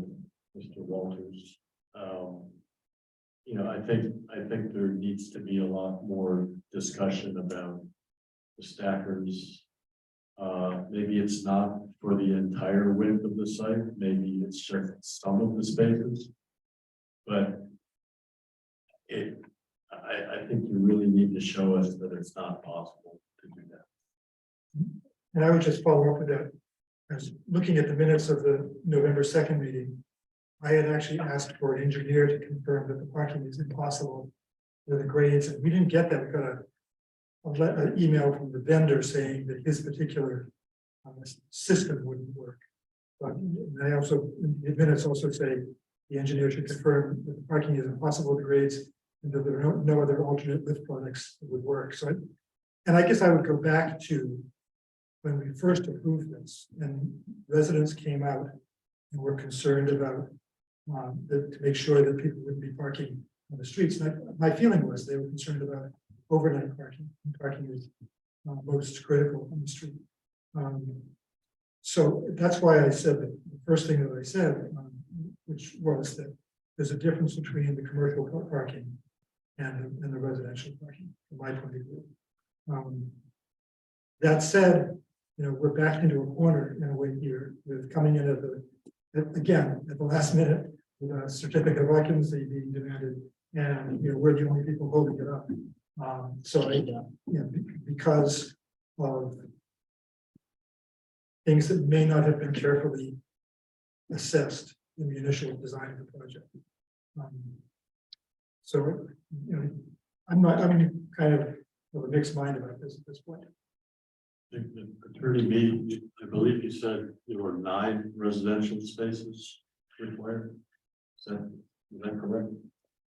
Mr. Walters. I think there needs to be a lot more discussion about the stackers. Maybe it's not for the entire width of the site, maybe it's just some of the spaces. But I think you really need to show us that it's not possible to do that. And I would just follow up with that. I was looking at the minutes of the November 2nd meeting. I had actually asked for an engineer to confirm that the parking is impossible with the grades, and we didn't get that. We got an email from the vendor saying that his particular system wouldn't work. But I also, the minutes also say the engineer should confirm that the parking is impossible with grades and that there are no other alternate lift products that would work. So, and I guess I would go back to when we first approved this, and residents came out and were concerned about to make sure that people wouldn't be parking on the streets. And my feeling was they were concerned about overnight parking. And parking is most critical on the street. So that's why I said that the first thing that I said, which was that there's a difference between the commercial parking and the residential parking, from my point of view. That said, we're backed into a corner in a way here with coming in at the last minute with a certificate of occupancy being demanded, and we're the only people holding it up. Because of things that may not have been carefully assessed in the initial design of the project. I'm kind of a mixed mind about this at this point. Attorney Mead, I believe you said there were 9 residential spaces required. Is that correct?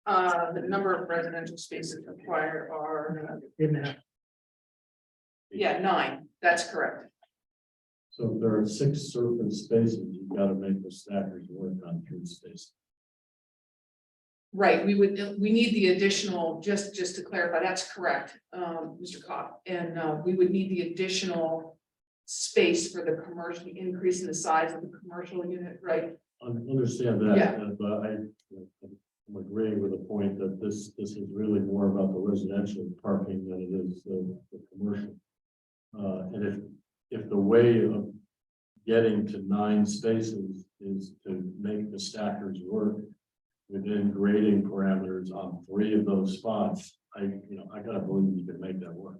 The number of residential spaces required are, yeah, 9, that's correct. So if there are 6 surface spaces, you've got to make the stackers work on 3 spaces. Right, we need the additional, just to clarify, that's correct, Mr. Cobb. And we would need the additional space for the commercial, increase in the size of the commercial unit, right? I understand that, Yeah. but I'm agreeing with the point that this is really more about the residential parking than it is the commercial. And if the way of getting to 9 spaces is to make the stackers work within grading parameters on 3 of those spots, I gotta believe you can make that work.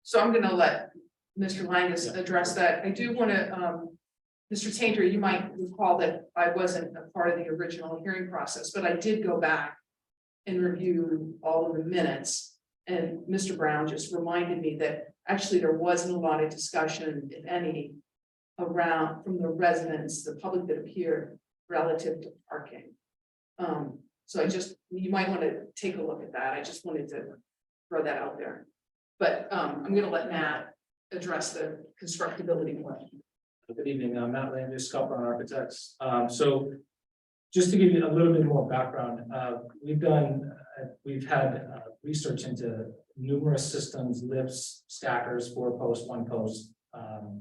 So I'm gonna let Mr. Langus address that. I do want to, Mr. Tainter, you might recall that I wasn't a part of the original hearing process, but I did go back and review all of the minutes. And Mr. Brown just reminded me that actually there wasn't a lot of discussion, if any, around from the residents, the public that appeared relative to parking. So you might want to take a look at that. I just wanted to throw that out there. But I'm going to let Matt address the constructability question. Good evening, Matt Landis, Sculptor Architects. So just to give you a little bit more background, we've had research into numerous systems, lifts, stackers, 4-post, 1-post,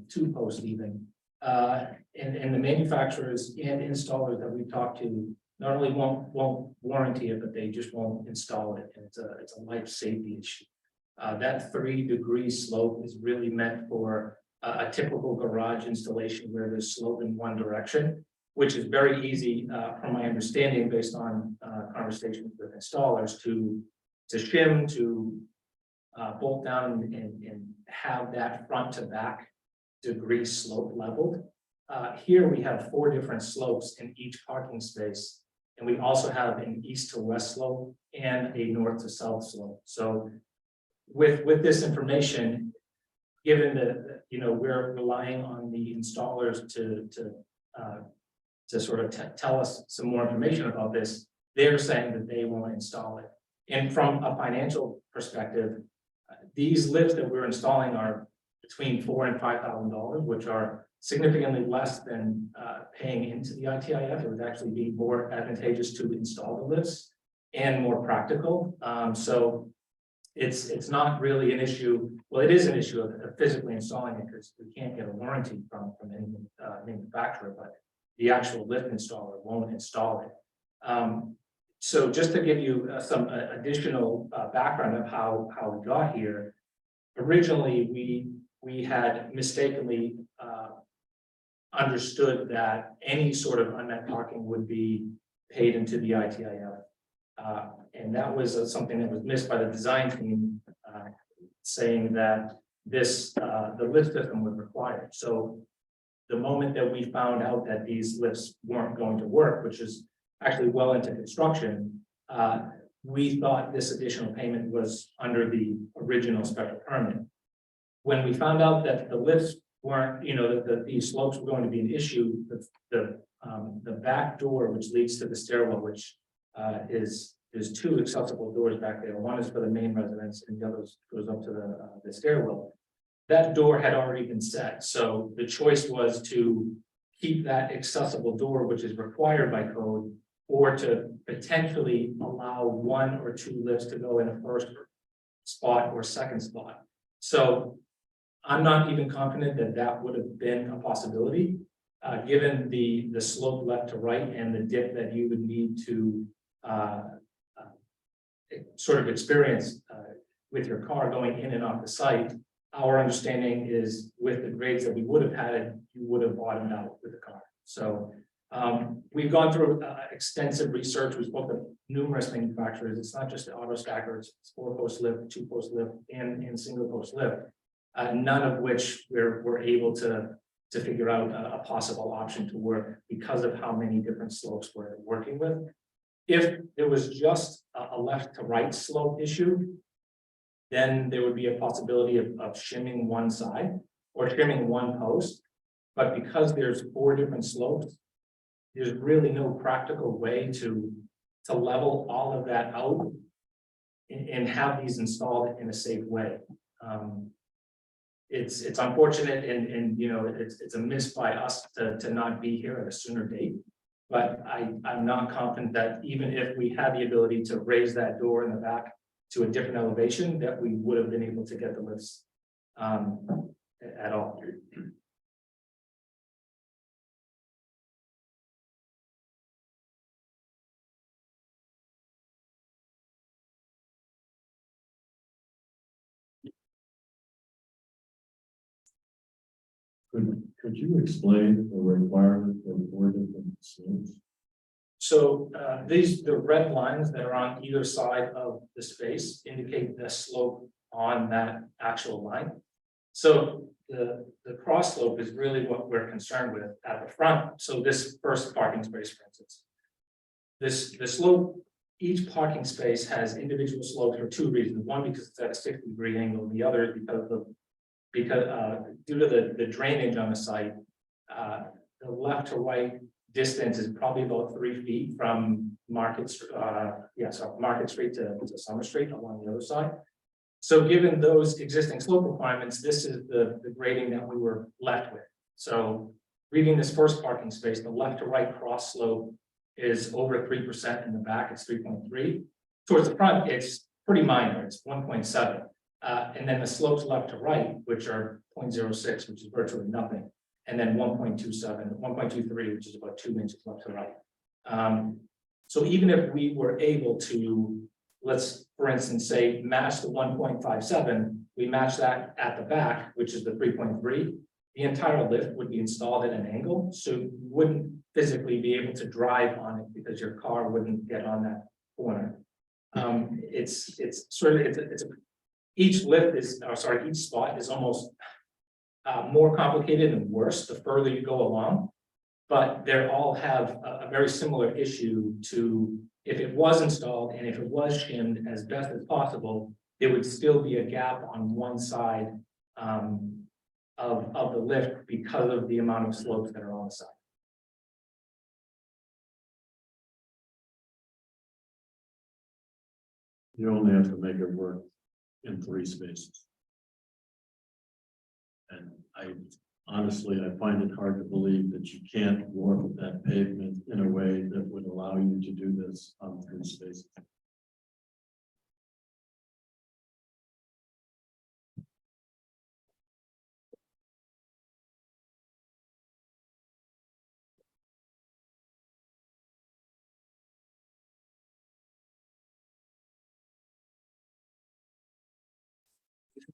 2-post even. And the manufacturers and installers that we've talked to not only won't warranty it, but they just won't install it. And it's a life safety issue. That 3-degree slope is really meant for a typical garage installation where there's slope in one direction, which is very easy, from my understanding, based on conversations with installers, to shim, to bolt down and have that front to back degree slope leveled. Here we have 4 different slopes in each parking space, and we also have an east to west slope and a north to south slope. So with this information, given that we're relying on the installers to sort of tell us some more information about this, they're saying that they won't install it. And from a financial perspective, these lifts that we're installing are between $4,000 and $5,000, which are significantly less than paying into the ITIF. It would actually be more advantageous to install the lifts and more practical. So it's not really an issue. Well, it is an issue of physically installing it because we can't get a warranty from any manufacturer, but the actual lift installer won't install it. So just to give you some additional background of how we got here, originally we had mistakenly understood that any sort of unmet parking would be paid into the ITIF. And that was something that was missed by the design team, saying that the lift system was required. So the moment that we found out that these lifts weren't going to work, which is actually well into construction, we thought this additional payment was under the original special permit. When we found out that the lifts weren't, that these slopes were going to be an issue, the back door, which leads to the stairwell, which there's 2 accessible doors back there. One is for the main residence and the other goes up to the stairwell. that door had already been set, so the choice was to keep that accessible door, which is required by code, or to potentially allow 1 or 2 lifts to go in a first spot or second spot. So I'm not even confident that that would have been a possibility, given the slope left to right and the dip that you would need to sort of experience with your car going in and off the site. Our understanding is with the grades that we would have had, you would have bottomed out with the car. So we've gone through extensive research. We spoke to numerous manufacturers. It's not just the auto stacker, it's 4-post lift, 2-post lift, and single post lift. None of which we're able to figure out a possible option to work because of how many different slopes we're working with. If there was just a left to right slope issue, then there would be a possibility of shimming one side or shimming one post. But because there's 4 different slopes, there's really no practical way to level all of that out and have these installed in a safe way. It's unfortunate and you know, it's a miss by us to not be here at a sooner date. But I'm not confident that even if we had the ability to raise that door in the back to a different elevation, that we would have been able to get the lifts at all. Could you explain the requirement for 4 different slopes? So the red lines that are on either side of the space indicate the slope on that actual line. So the cross slope is really what we're concerned with at the front. So this first parking space, for instance, the slope, each parking space has individual slopes for 2 reasons. One, because it's at a 60-degree angle, and the other is because due to the drainage on the site, the left to right distance is probably about 3 feet from Market Street to Summer Street along the other side. So given those existing slope requirements, this is the grading that we were left with. So reading this first parking space, the left to right cross slope is over 3%. In the back, it's 3.3. Towards the front, it's pretty minor, it's 1.7. And then the slopes left to right, which are 0.06, which is virtually nothing. And then 1.27, 1.23, which is about 2 inches left to right. So even if we were able to, let's, for instance, say match the 1.57, we match that at the back, which is the 3.3, the entire lift would be installed at an angle. So you wouldn't physically be able to drive on it because your car wouldn't get on that corner. Each lift is, each spot is almost more complicated and worse the further you go along, but they all have a very similar issue to if it was installed and if it was shimmed as best as possible, there would still be a gap on one side of the lift because of the amount of slopes that are on the side. You only have to make it work in 3 spaces. And honestly, I find it hard to believe that you can't warp that pavement in a way that would allow you to do this on 3 spaces.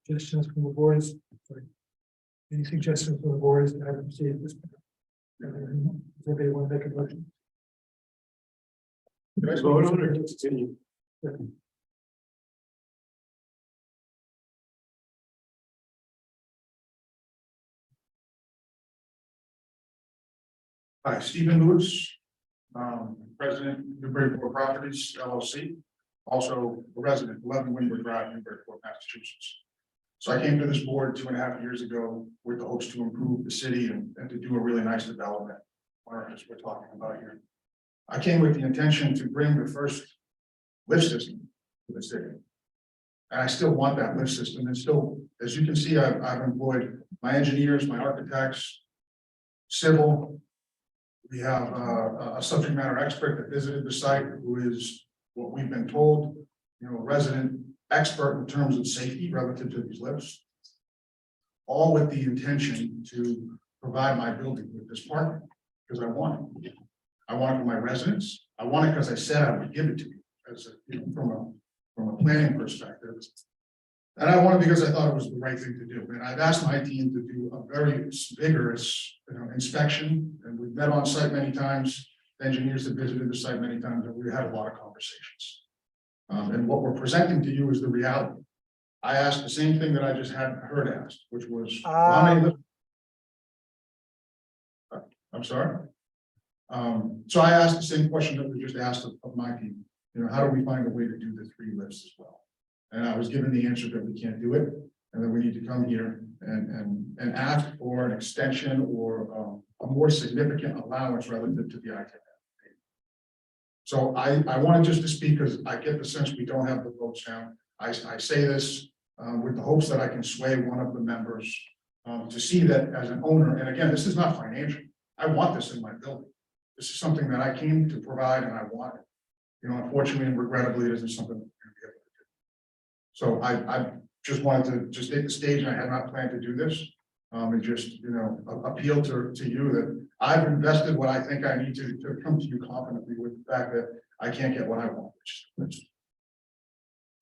Suggestions from the boards? Sorry. Any suggestions from the boards that haven't received this? Does anybody want to make a motion? Vote on it, continue. Hi, Stephen Lewis, President, Newburyport Properties LLC, also a resident, 11 Windward Drive, Newburyport, Massachusetts. So I came to this board 2.5 years ago with the hopes to improve the city and to do a really nice development, as we're talking about here. I came with the intention to bring the first lift system to the city. And I still want that lift system, and still As you can see, I've employed my engineers, my architects, civil. We have a subject matter expert that visited the site, who is what we've been told, you know, a resident expert in terms of safety relative to these lifts. All with the intention to provide my building with this parking, because I want it. I want it for my residents. I want it because I said I would give it to you, as a, you know, from a planning perspective. And I want it because I thought it was the right thing to do. And I've asked my team to do a very vigorous, you know, inspection, and we've met on site many times. Engineers have visited the site many times, and we had a lot of conversations. And what we're presenting to you is the reality. I asked the same thing that I just had heard asked, which was, how many? I'm sorry. So I asked the same question that was just asked of my team. You know, how do we find a way to do the 3 lifts as well? And I was given the answer that we can't do it, and that we need to come here and ask for an extension or a more significant allowance relative to the ITF. So I wanted just to speak because I get the sense we don't have the votes now. I say this with the hopes that I can sway one of the members to see that as an owner, and again, this is not financial. I want this in my building. This is something that I came to provide and I want it. You know, unfortunately and regrettably, it isn't something we're going to be able to do. So I just wanted to just take the stage, and I had not planned to do this. And just, you know, appeal to you that I've invested what I think I need to come to you confidently with the fact that I can't get what I want.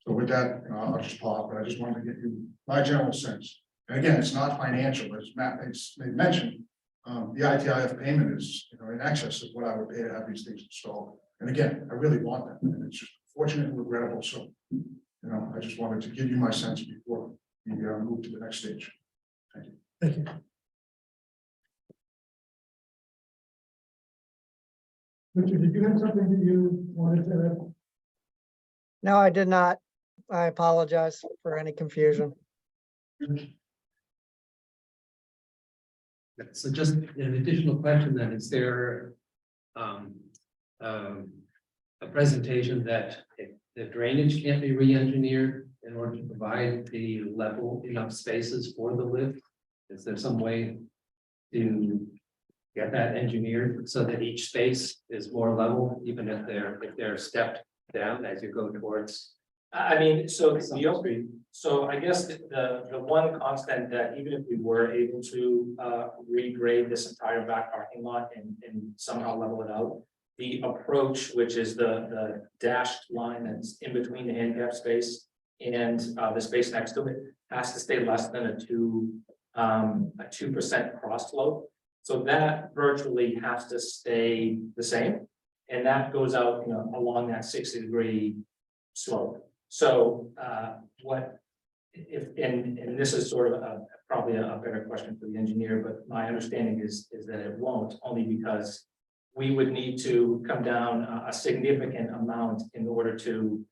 So with that, you know, I'll just pause, but I just wanted to get you my general sense. And again, it's not financial, as Matt mentioned. The ITIF payment is, you know, in excess of what I would pay to have these things installed. And again, I really want them, and it's just fortunate and regrettable. So, you know, I just wanted to give you my sense before we move to the next stage. Thank you. Thank you. Richard, did you have something that you wanted to add? No, I did not. I apologize for any confusion. So just an additional question then, is there a presentation that the drainage can't be re-engineered in order to provide the level enough spaces for the lift? Is there some way to get that engineered so that each space is more level, even if they're stepped down as you go towards? I mean, so I guess the one constant that even if we were able to regrade this entire back parking lot and somehow level it out, the approach, which is the dashed line that's in between the handicap space and the space next to it, has to stay less than a 2% cross slope. So that virtually has to stay the same, and that goes out, you know, along that 60-degree slope. So what if, and this is sort of probably a better question for the engineer, but my understanding is that it won't, only because we would need to come down a significant amount in order to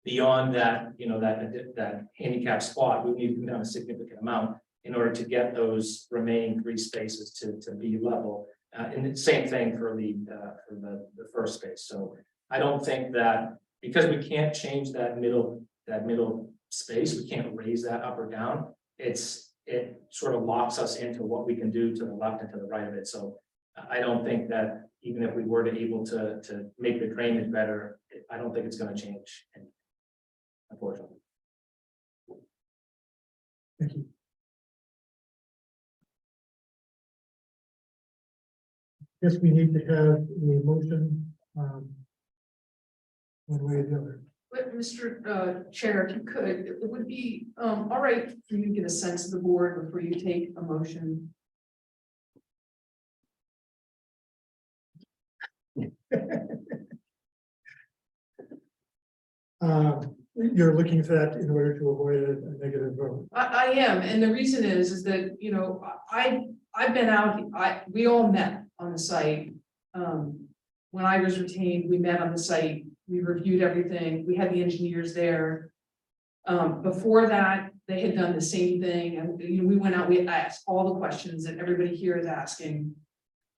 beyond that, you know, that handicap spot, we need to come down a significant amount in order to get those remaining 3 spaces to be level. And the same thing for the first space. So I don't think that, because we can't change that middle space, we can't raise that up or down. It sort of locks us into what we can do to the left and to the right of it. So I don't think that even if we were to able to make the drainage better, I don't think it's going to change, unfortunately. Thank you. Guess we need to have a motion, one way or the other. But Mr. Chair, if you could, it would be all right for you to get a sense of the board before you take a motion. You're looking for that in order to avoid a negative vote. I am, and the reason is that, you know, I've been out, we all met on the site. When I was retained, we met on the site, we reviewed everything, we had the engineers there. Before that, they had done the same thing, and you know, we went out, we asked all the questions that everybody here is asking.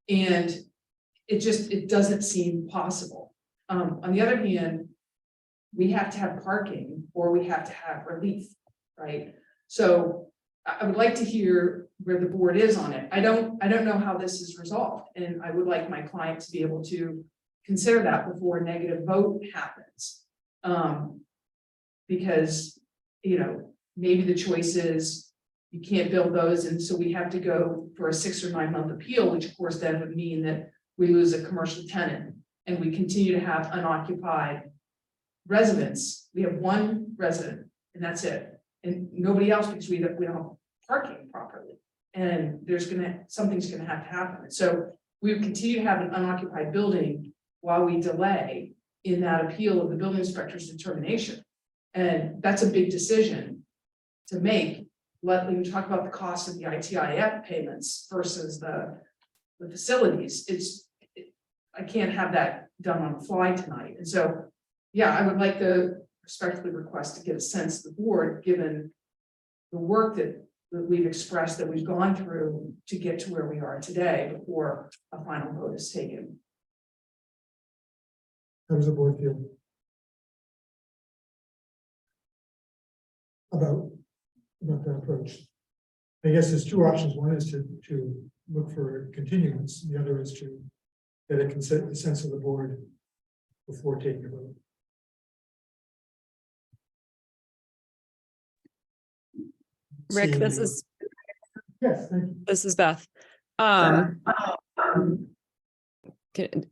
And it doesn't seem possible. On the other hand, we have to have parking or we have to have relief. right? So I would like to hear where the board is on it. I don't know how this is resolved, and I would like my client to be able to consider that before a negative vote happens. Because, you know, maybe the choice is you can't build those, and so we have to go for a 6 or 9 month appeal, which of course then would mean that we lose a commercial tenant and we continue to have unoccupied residents. We have one resident and that's it, and nobody else because we don't have parking properly. And something's gonna have to happen. So we would continue to have an unoccupied building while we delay in that appeal of the building inspector's determination. And that's a big decision to make. Let me talk about the cost of the ITIF payments versus the facilities. I can't have that done on the fly tonight. And so, yeah, I would like to respectfully request to get a sense of the board, given the work that we've expressed, that we've gone through to get to where we are today before a final vote is taken. How does the board feel about that approach? I guess there's two options. One is to look for continuance. The other is to get a sense of the board before taking a vote. Rick, this Seeing- is, Yes, thank you. this is Beth.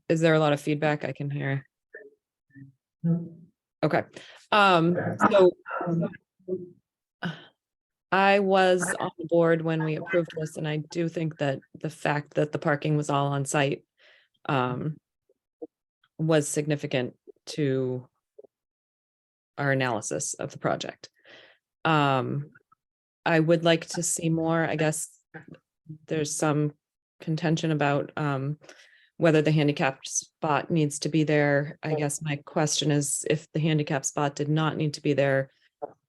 Is there a lot of feedback I can hear? No. Okay, so I was on the board when we approved this, and I do think that the fact that the parking was all on site was significant to our analysis of the project. I would like to see more. I guess there's some contention about whether the handicap spot needs to be there. I guess my question is, if the handicap spot did not need to be there,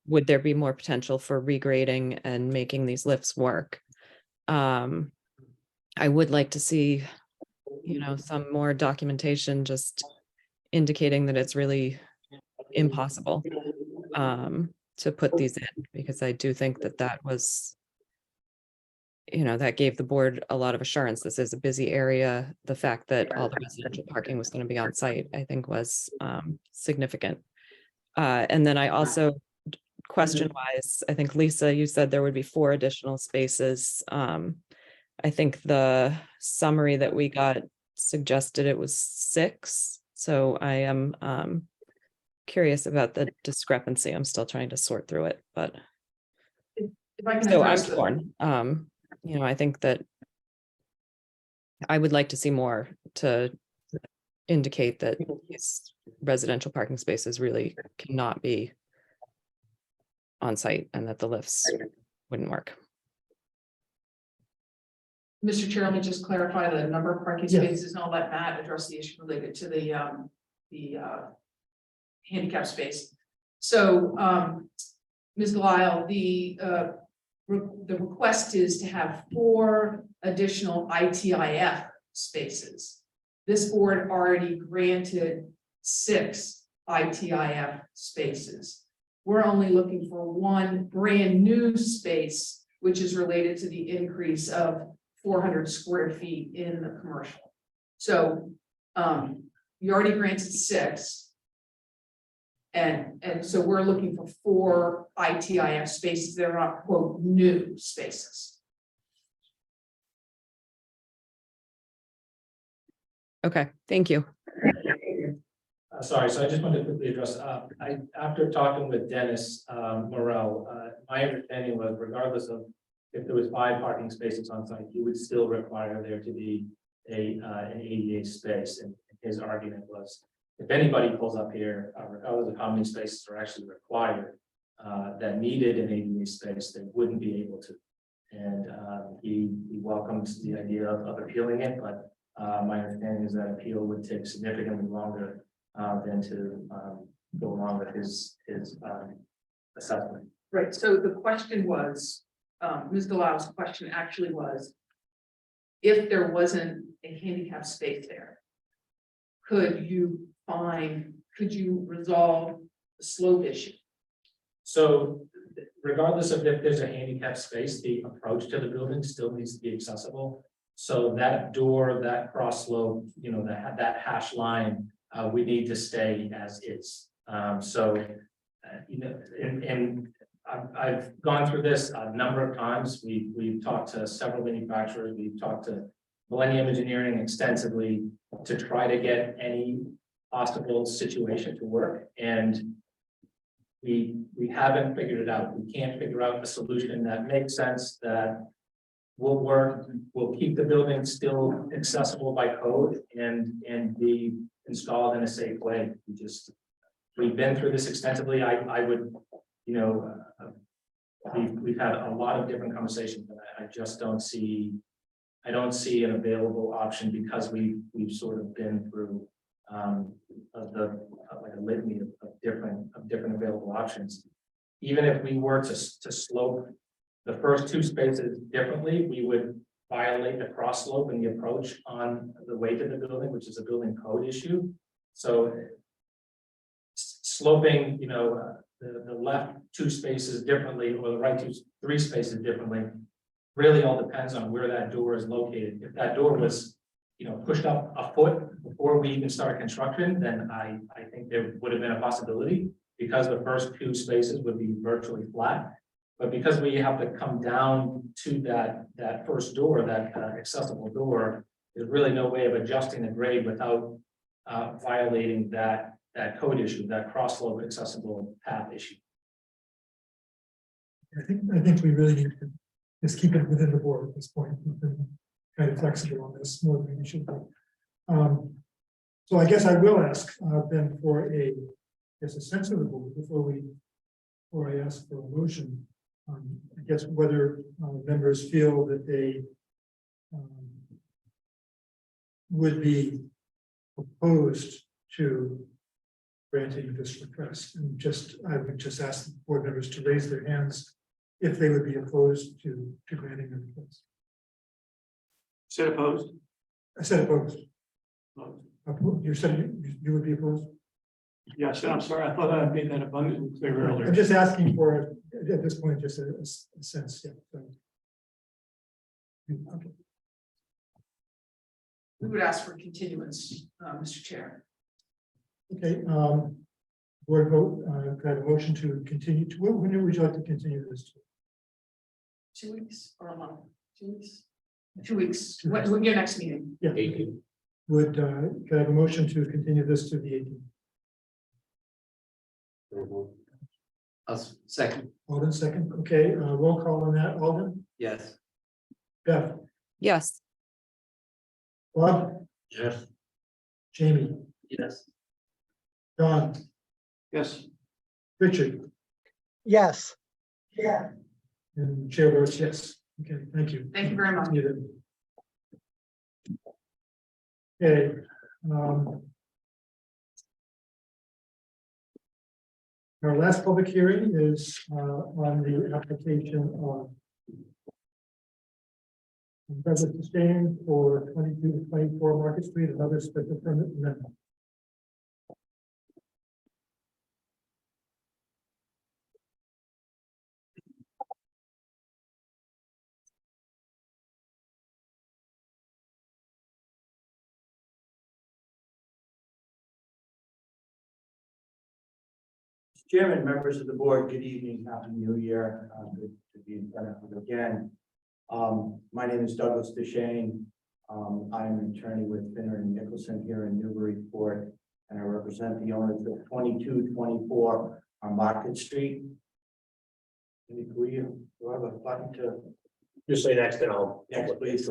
would there be more potential for regrading and making these lifts work? I would like to see, you know, some more documentation just indicating that it's really impossible to put these in, because I do think that that was, you know, that gave the board a lot of assurance. This is a busy area. The fact that all the residential parking was going to be on site, I think was significant. And then I also, question wise, I think Lisa, you said there would be 4 additional spaces. I think the summary that we got suggested it was 6. So I am curious about the discrepancy. I'm still trying to sort through it, but If I can so I'm address the- torn. You know, I think that I would like to see more to indicate that these residential parking spaces really cannot be on site and that the lifts wouldn't work. Mr. Chair, let me just clarify the number of parking Yes. spaces and I'll let Matt address the issue related to the handicap space. So, Ms. Delisle, the request is to have 4 additional ITIF spaces. This board already granted 6 ITIF spaces. We're only looking for 1 brand new space, which is related to the increase of 400 square feet in the commercial. So you already granted 6. And so we're looking for 4 ITIF spaces that are not, quote, new spaces. Okay, thank you. Sorry, so I just wanted to quickly address, after talking with Dennis Morel, my understanding was regardless of if there was 5 parking spaces on site, he would still require there to be an ADA space. And his argument was, if anybody pulls up here, regardless of how many spaces are actually required, that needed an ADA space, they wouldn't be able to. And he welcomes the idea of appealing it, but my understanding is that appeal would take significantly longer than to go along with his assessment. Right, so the question was, Ms. Delisle's question actually was, if there wasn't a handicap space there, could you resolve the slope issue? So regardless of if there's a handicap space, the approach to the building still needs to be accessible. So that door, that cross slope, you know, that hash line, we need to stay as is. You know, and I've gone through this a number of times. We've talked to several manufacturers, we've talked to Millennium Engineering extensively to try to get any possible situation to work. And we haven't figured it out. We can't figure out a solution that makes sense, that will work, will keep the building still accessible by code and be installed in a safe way. We've been through this extensively. I would, you know, we've had a lot of different conversations, but I just don't see, I don't see an available option because we've sort of been through like a litany of different available options. Even if we were to slope the first two spaces differently, we would violate the cross slope and the approach on the way to the building, which is a building code issue. So sloping, you know, the left two spaces differently or the right three spaces differently really all depends on where that door is located. If that door was, you know, pushed up a foot before we even started construction, then I think there would have been a possibility because the first two spaces would be virtually flat. But because we have to come down to that first door, that accessible door, there's really no way of adjusting the grade without violating that code issue, that cross slope accessible path issue. I think we really need to just keep it within the board at this point. We've been kind of flexible on this more than we should be. So I guess I will ask then for a sense of the board before I ask for a motion. I guess whether members feel that they would be opposed to granting this request, and I would just ask the board members to raise their hands if they would be opposed to granting the request. Said opposed? I said opposed. You said you would be opposed? Yes, I'm sorry, I thought I made that abundantly clear earlier. I'm just asking for, at this point, just a sense, yeah. So. Okay. We would ask for continuance, Mr. Chair. Okay, board vote, could I have a motion to continue to, when would you like to continue this to? 2 weeks or a month? 2 weeks? 2 weeks. When's your next meeting? Yeah. 18. Could I have a motion to continue this to the 18th? Second. Alden, second. Okay, roll call on that. Alden? Yes. Beth? Yes. Bob? Yes. Jamie? Yes. Don? Yes. Richard? Yes. Yeah. And chair votes yes. Okay, thank you. Thank you very much. Okay. Our last public hearing is on the application of Douglas Sustain for 22 to 24 Market Street, another special permit amendment. Chairman, members of the board, good evening, happy new year. Good to be in front of you again. My name is Douglas Deshane. I'm an attorney with Finner and Nicholson here in Newburyport, and I represent the owners of 2224 on Market Street. Can we have a button to? Just say next and I'll. Next, please.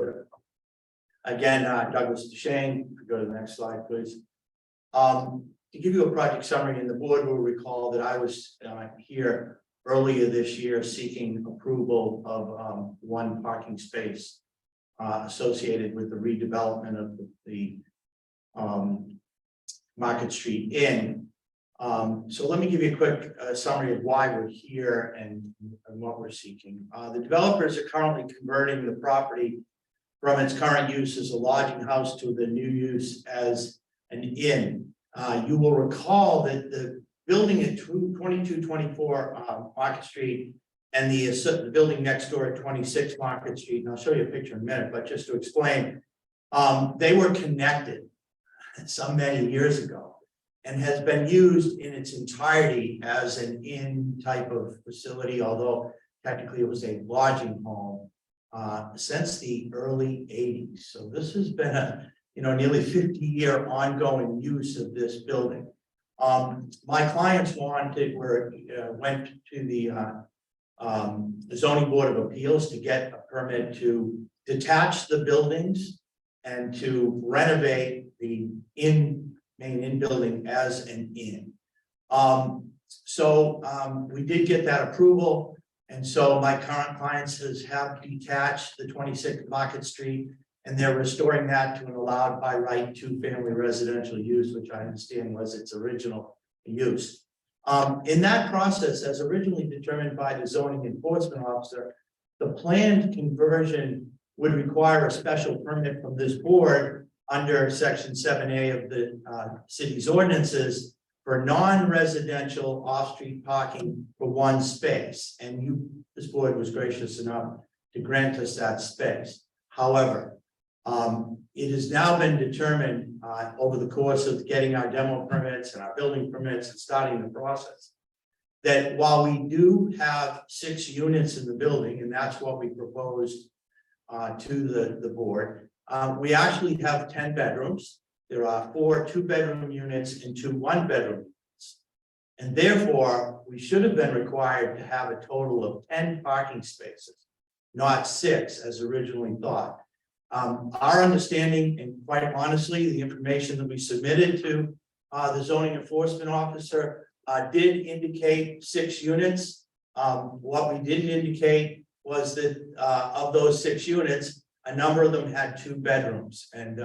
Again, Douglas Deshane, go to the next slide, please. To give you a project summary, and the board will recall that I was here earlier this year seeking approval of one parking space associated with the redevelopment of the Market Street Inn. So let me give you a quick summary of why we're here and what we're seeking. The developers are currently converting the property from its current use as a lodging house to the new use as an inn. You will recall that the building at 2224 Market Street and the building next door at 26 Market Street, and I'll show you a picture in a minute, but just to explain, they were connected some many years ago and has been used in its entirety as an inn type of facility, although technically it was a lodging home since the early 80s. So this has been a nearly 50-year ongoing use of this building. My clients went to the zoning board of appeals to get a permit to detach the buildings and to renovate the main inn building as an inn. We did get that approval. And so my current clients have detached the 26 Market Street, and they're restoring that to an allowed by right 2-family residential use, which I understand was its original use. In that process, as originally determined by the zoning enforcement officer, the planned conversion would require a special permit from this board under section 7A of the city's ordinances for non-residential off-street parking for one space. And this board was gracious enough to grant us that space. However, it has now been determined over the course of getting our demo permits and our building permits and starting the process, that while we do have 6 units in the building, and that's what we proposed to the board, we actually have 10 bedrooms. There are 4 2-bedroom units and 2 1-bedroom units. And therefore, we should have been required to have a total of 10 parking spaces, not 6 as originally thought. Our understanding, and quite honestly, the information that we submitted to the zoning enforcement officer did indicate 6 units. What we didn't indicate was that of those 6 units, a number of them had 2 bedrooms. And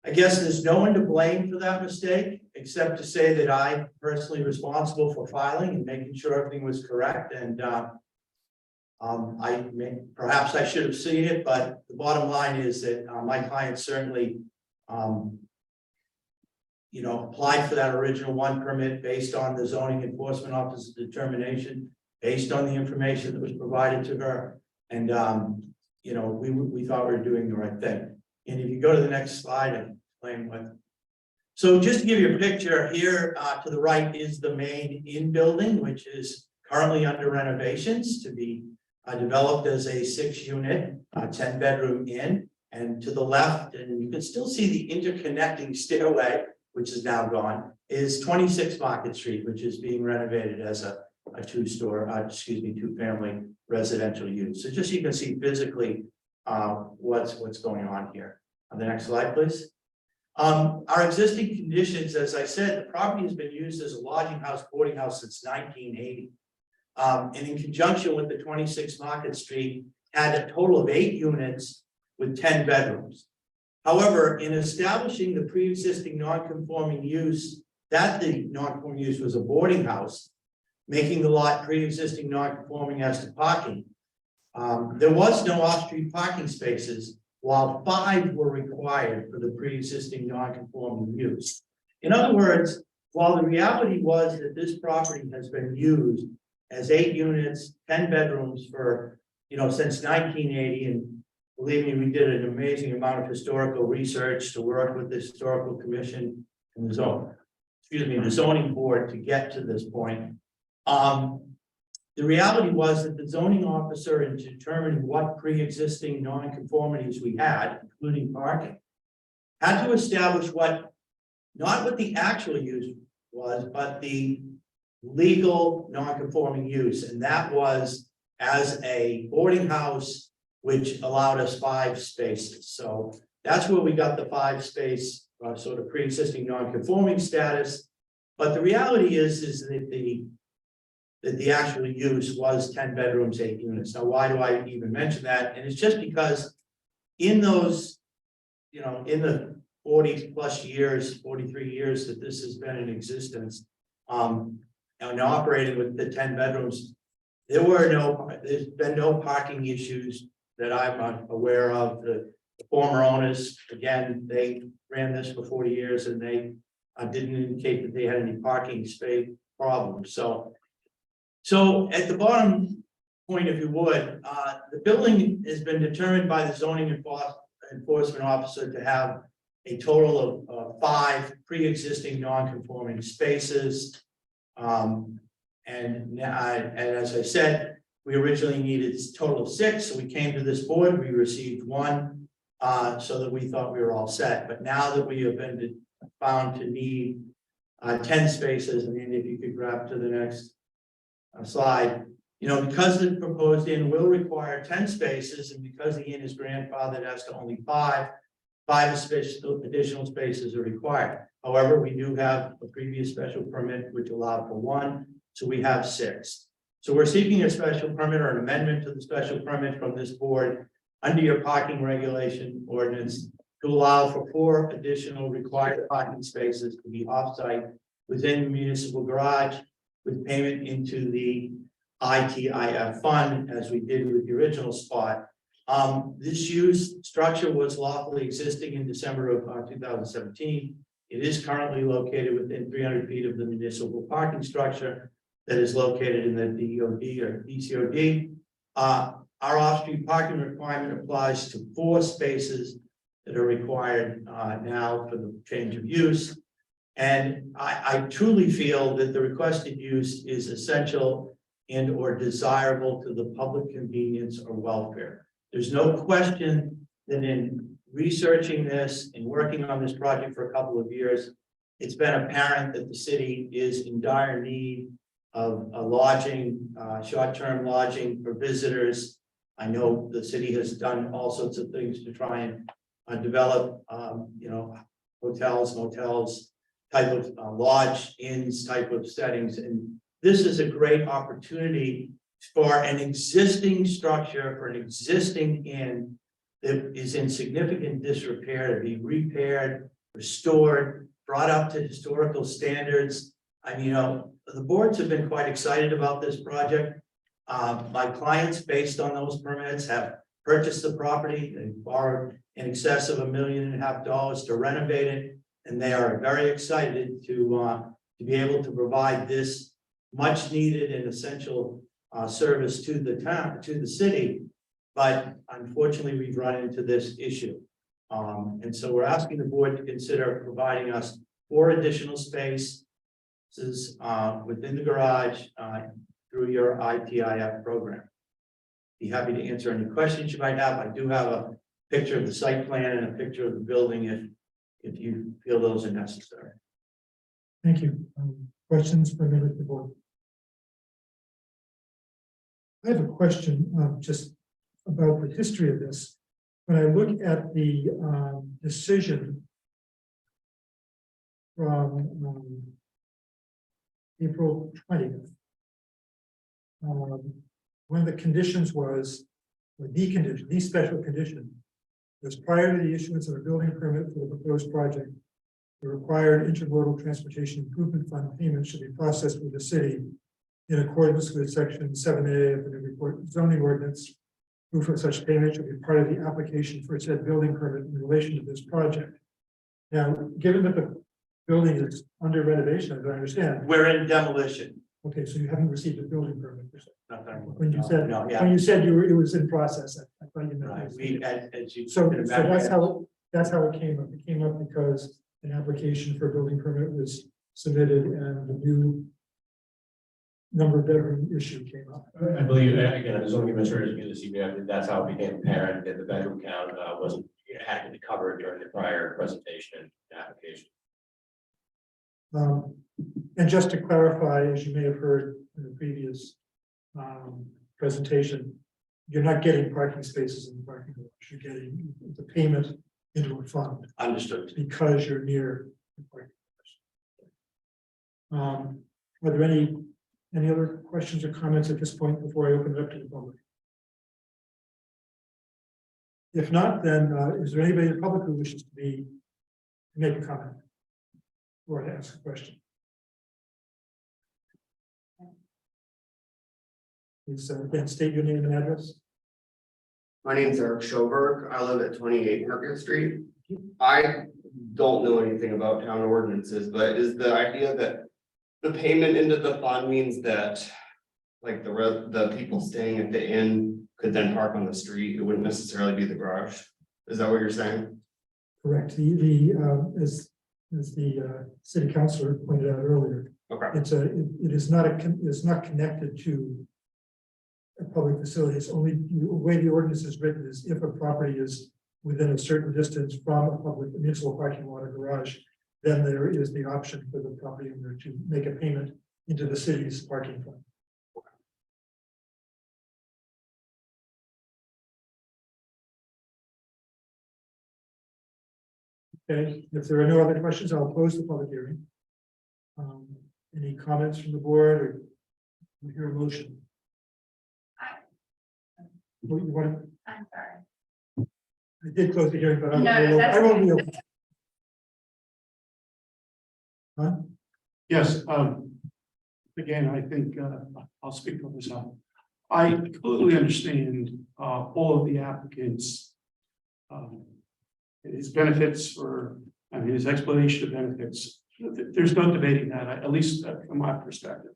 I guess there's no one to blame for that mistake, except to say that I'm personally responsible for filing and making sure everything was correct. And perhaps I should have seen it, but the bottom line is that my client certainly, applied for that original 1 permit based on the zoning enforcement officer's determination, based on the information that was provided to her, and we thought we were doing the right thing. And if you go to the next slide and explain what. So just to give you a picture here, to the right is the main inn building, which is currently under renovations to be developed as a 6-unit, 10-bedroom inn. And to the left, and you can still see the interconnecting stairway, which is now gone, is 26 Market Street, which is being renovated as a 2-family residential use. So just so you can see physically what's going on here. On the next slide, please. Our existing conditions, as I said, the property has been used as a lodging house, boarding house since 1980. And in conjunction with the 26 Market Street, had a total of 8 units with 10 bedrooms. However, in establishing the pre-existing non-conforming use, that the non-conforming use was a boarding house, making the lot pre-existing non-conforming as to parking, there was no off-street parking spaces, while 5 were required for the pre-existing non-conforming use. In other words, while the reality was that this property has been used as 8 units, 10 bedrooms for, since 1980, and believe me, we did an amazing amount of historical research to work with the historical commission and the zoning board to get to this point. The reality was that the zoning officer, in determining what pre-existing non-conformities we had, including parking, had to establish not what the actual use was, but the legal non-conforming use. And that was as a boarding house, which allowed us 5 spaces. So that's where we got the 5-space sort of pre-existing non-conforming status. But the reality is that the actual use was 10 bedrooms, 8 units. Now, why do I even mention that? And it's just because in those, in the 40 plus years, 43 years that this has been in existence, and operating with the 10 bedrooms, there's been no parking issues that I'm aware of. The former owners, again, they ran this for 40 years and they didn't indicate that they had any parking space problems, so. So at the bottom point, if you would, the building has been determined by the zoning enforcement officer to have a total of 5 pre-existing non-conforming spaces. And as I said, we originally needed a total of 6, so we came to this board, we received 1, so that we thought we were all set. But now that we have been found to need 10 spaces, and if you could grab to the next slide, you know, because the proposed inn will require 10 spaces, and because the inn is grandfathered as to only 5 additional spaces are required. However, we do have a previous special permit which allowed for 1, so we have 6. So we're seeking a special permit or an amendment to the special permit from this board under your parking regulation ordinance to allow for 4 additional required parking spaces to be off-site within the municipal garage with payment into the ITIF fund, as we did with the original spot. This use structure was lawfully existing in December of 2017. It is currently located within 300 feet of the municipal parking structure that is located in the DOD or DCOD. Our off-street parking requirement applies to 4 spaces that are required now for the change of use. And I truly feel that the requested use is essential and or desirable to the public convenience or welfare. There's no question that in researching this and working on this project for a couple of years, it's been apparent that the city is in dire need of a lodging, short-term lodging for visitors. I know the city has done all sorts of things to try and develop, you know, hotels, motels, type of lodge inns type of settings. And this is a great opportunity for an existing structure, for an existing inn that is in significant disrepair to be repaired, restored, brought up to historical standards. I mean, you know, the boards have been quite excited about this project. My clients, based on those permits, have purchased the property and borrowed in excess of $1.5 million to renovate it. And they are very excited to be able to provide this much needed and essential service to the town, to the city. But unfortunately, we've run into this issue. And so we're asking the board to consider providing us 4 additional spaces within the garage through your ITIF program. Be happy to answer any questions you might have. I do have a picture of the site plan and a picture of the building if you feel those are necessary. Thank you. Questions for members of the board? I have a question just about the history of this. When I look at the decision from April 20th, one of the conditions was, or the condition, the special condition, was prior to the issuance of a building permit for the proposed project, the required intermodal transportation improvement fund payment should be processed with the city in accordance with section 7A of the Newburyport zoning ordinance. Proof of such payment should be part of the application for said building permit in relation to this project. Now, given that the building is under renovation, as I understand. We're in demolition. Okay, so you haven't received a building permit. Not that one. When you said, No, yeah. when you said it was in process, I thought you meant. Right, as you. So can that's imagine, that's how it came up. It came up because an application for a building permit was submitted and the new number of bedroom issue came up. I believe, again, the zoning administrators view this evening, that's how it became apparent that the bedroom count wasn't adequately covered during the prior presentation and application. And just to clarify, as you may have heard in the previous presentation, you're not getting parking spaces in the parking lot. You're getting the payment into a fund Understood. because you're near the parking lot. Are there any other questions or comments at this point before I open it up to the public? If not, then is there anybody in the public who wishes to make a comment or to ask a question? Please again state your name and address. My name is Eric Schoberg. I live at 28 Market Street. I don't know anything about town ordinances, but is the idea that the payment into the fund means that like the people staying at the inn could then park on the street? It wouldn't necessarily be the garage. Is that what you're saying? Correct. As the city councilor pointed out earlier, Okay, it is not connected to a public facility. It's only, the way the ordinance is written is if a property is within a certain distance from a public municipal parking lot or garage, then there is the option for the property owner to make a payment into the city's parking fund. Okay, if there are no other questions, I'll close the public hearing. Any comments from the board or we hear a motion? What you want? I'm sorry. I did close the hearing, but No, that's I won't be okay. able. Huh? Yes, again, I think, I'll speak for myself. I completely understand, all of the applicants. His benefits his explanation of benefits, there's no debating that, at least from my perspective.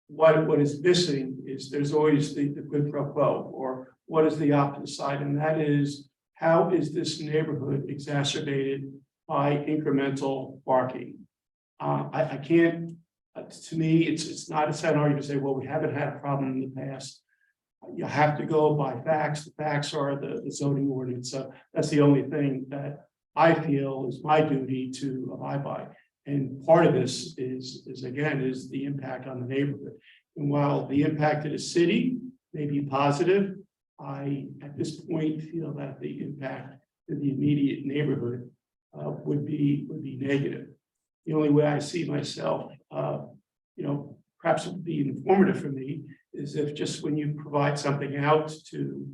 What is missing is there's always the quid pro quo, or what is the opposite side, and that is, how is this neighborhood exacerbated by incremental parking? I can't, to me, it's not a set argument to say, well, we haven't had a problem in the past. You have to go by facts. The facts are the zoning ordinance. So that's the only thing that I feel is my duty to abide by. And part of this is the impact on the neighborhood. And while the impact to the city may be positive, I, at this point, feel that the impact to the immediate neighborhood would be negative. The only way I see myself, perhaps it would be informative for me, is if just when you provide something out to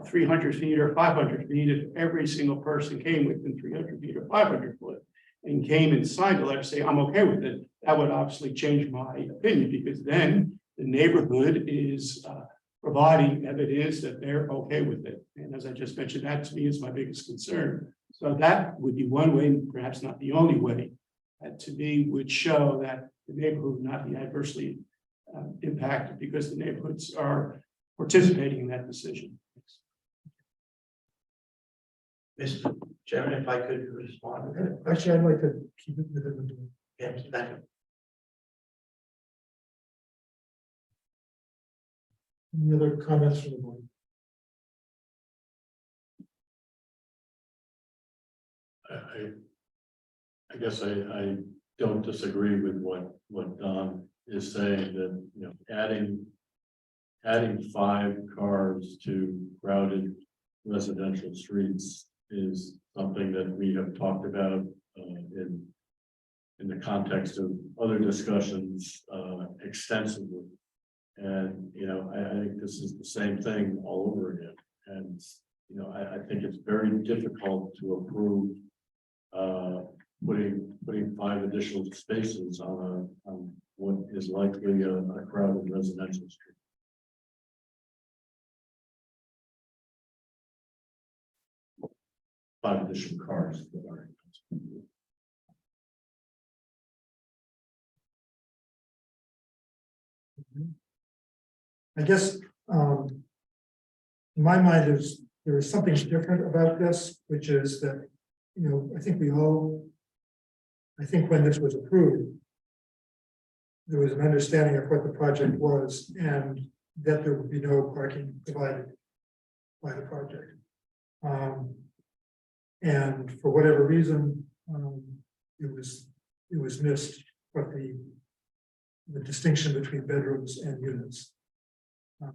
300 feet or 500 feet, if every single person came within 300 feet or 500 foot and came and signed a letter saying, I'm okay with it, that would obviously change my opinion, because then the neighborhood is providing evidence that they're okay with it. And as I just mentioned, that to me is my biggest concern. So that would be one way, perhaps not the only way, that to me would show that the neighborhood would not be adversely impacted because the neighborhoods are participating in that decision. Mr. Chairman, if I could respond. Actually, I'd like to keep it within the. Yeah, thank you. Any other comments from the board? I guess I don't disagree with what Don is saying, that, adding 5 cars to crowded residential streets is something that we have talked about in the context of other discussions extensively. And, I think this is the same thing all over again. And, I think it's very difficult to approve putting 5 additional spaces on what is likely a crowded residential street. Five additional cars. I guess, in my mind, there is something different about this, which is that, I think when this was approved, there was an understanding of what the project was and that there would be no parking provided by the project. And for whatever reason, it was missed, what the distinction between bedrooms and units.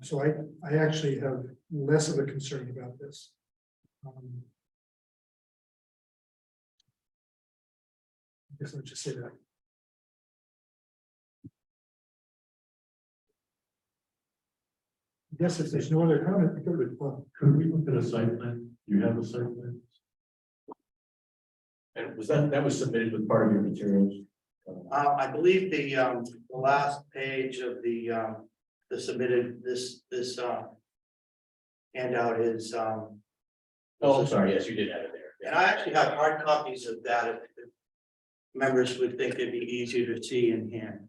So I actually have less of a concern about this. I guess I'll just say that. I guess if there's no other comment, we go to well. Could we look at a site plan? Do you have a site plan? And that was submitted with part of your materials? I believe the last page of the submitted this handout is Oh, I'm sorry, yes, you did have it there. And I actually have hard copies of that if members would think it'd be easier to see in hand.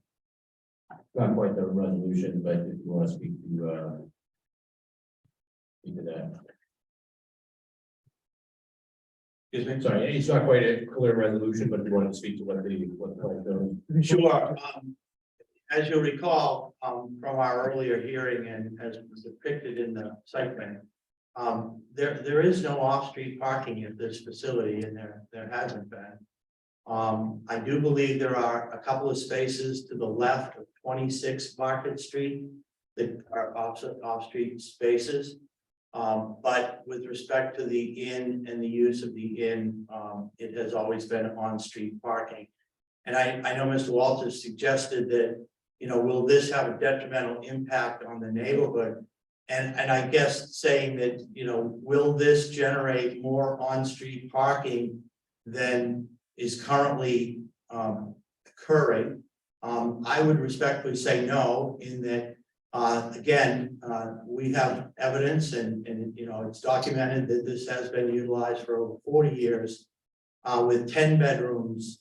Not quite the resolution, but if you want to speak to that. Excuse me? Sorry, it's not quite a clear resolution, but if you wanted to speak to what the. Sure. As you'll recall, from our earlier hearing and as was depicted in the site plan, there is no off-street parking at this facility, and there hasn't been. I do believe there are a couple of spaces to the left of 26 Market Street that are off-street spaces. But with respect to the inn and the use of the inn, it has always been on-street parking. And I know Mr. Walters suggested that, will this have a detrimental impact on the neighborhood? And I guess saying that, will this generate more on-street parking than is currently occurring? I would respectfully say no, in that, again, we have evidence and it's documented that this has been utilized for over 40 years with 10 bedrooms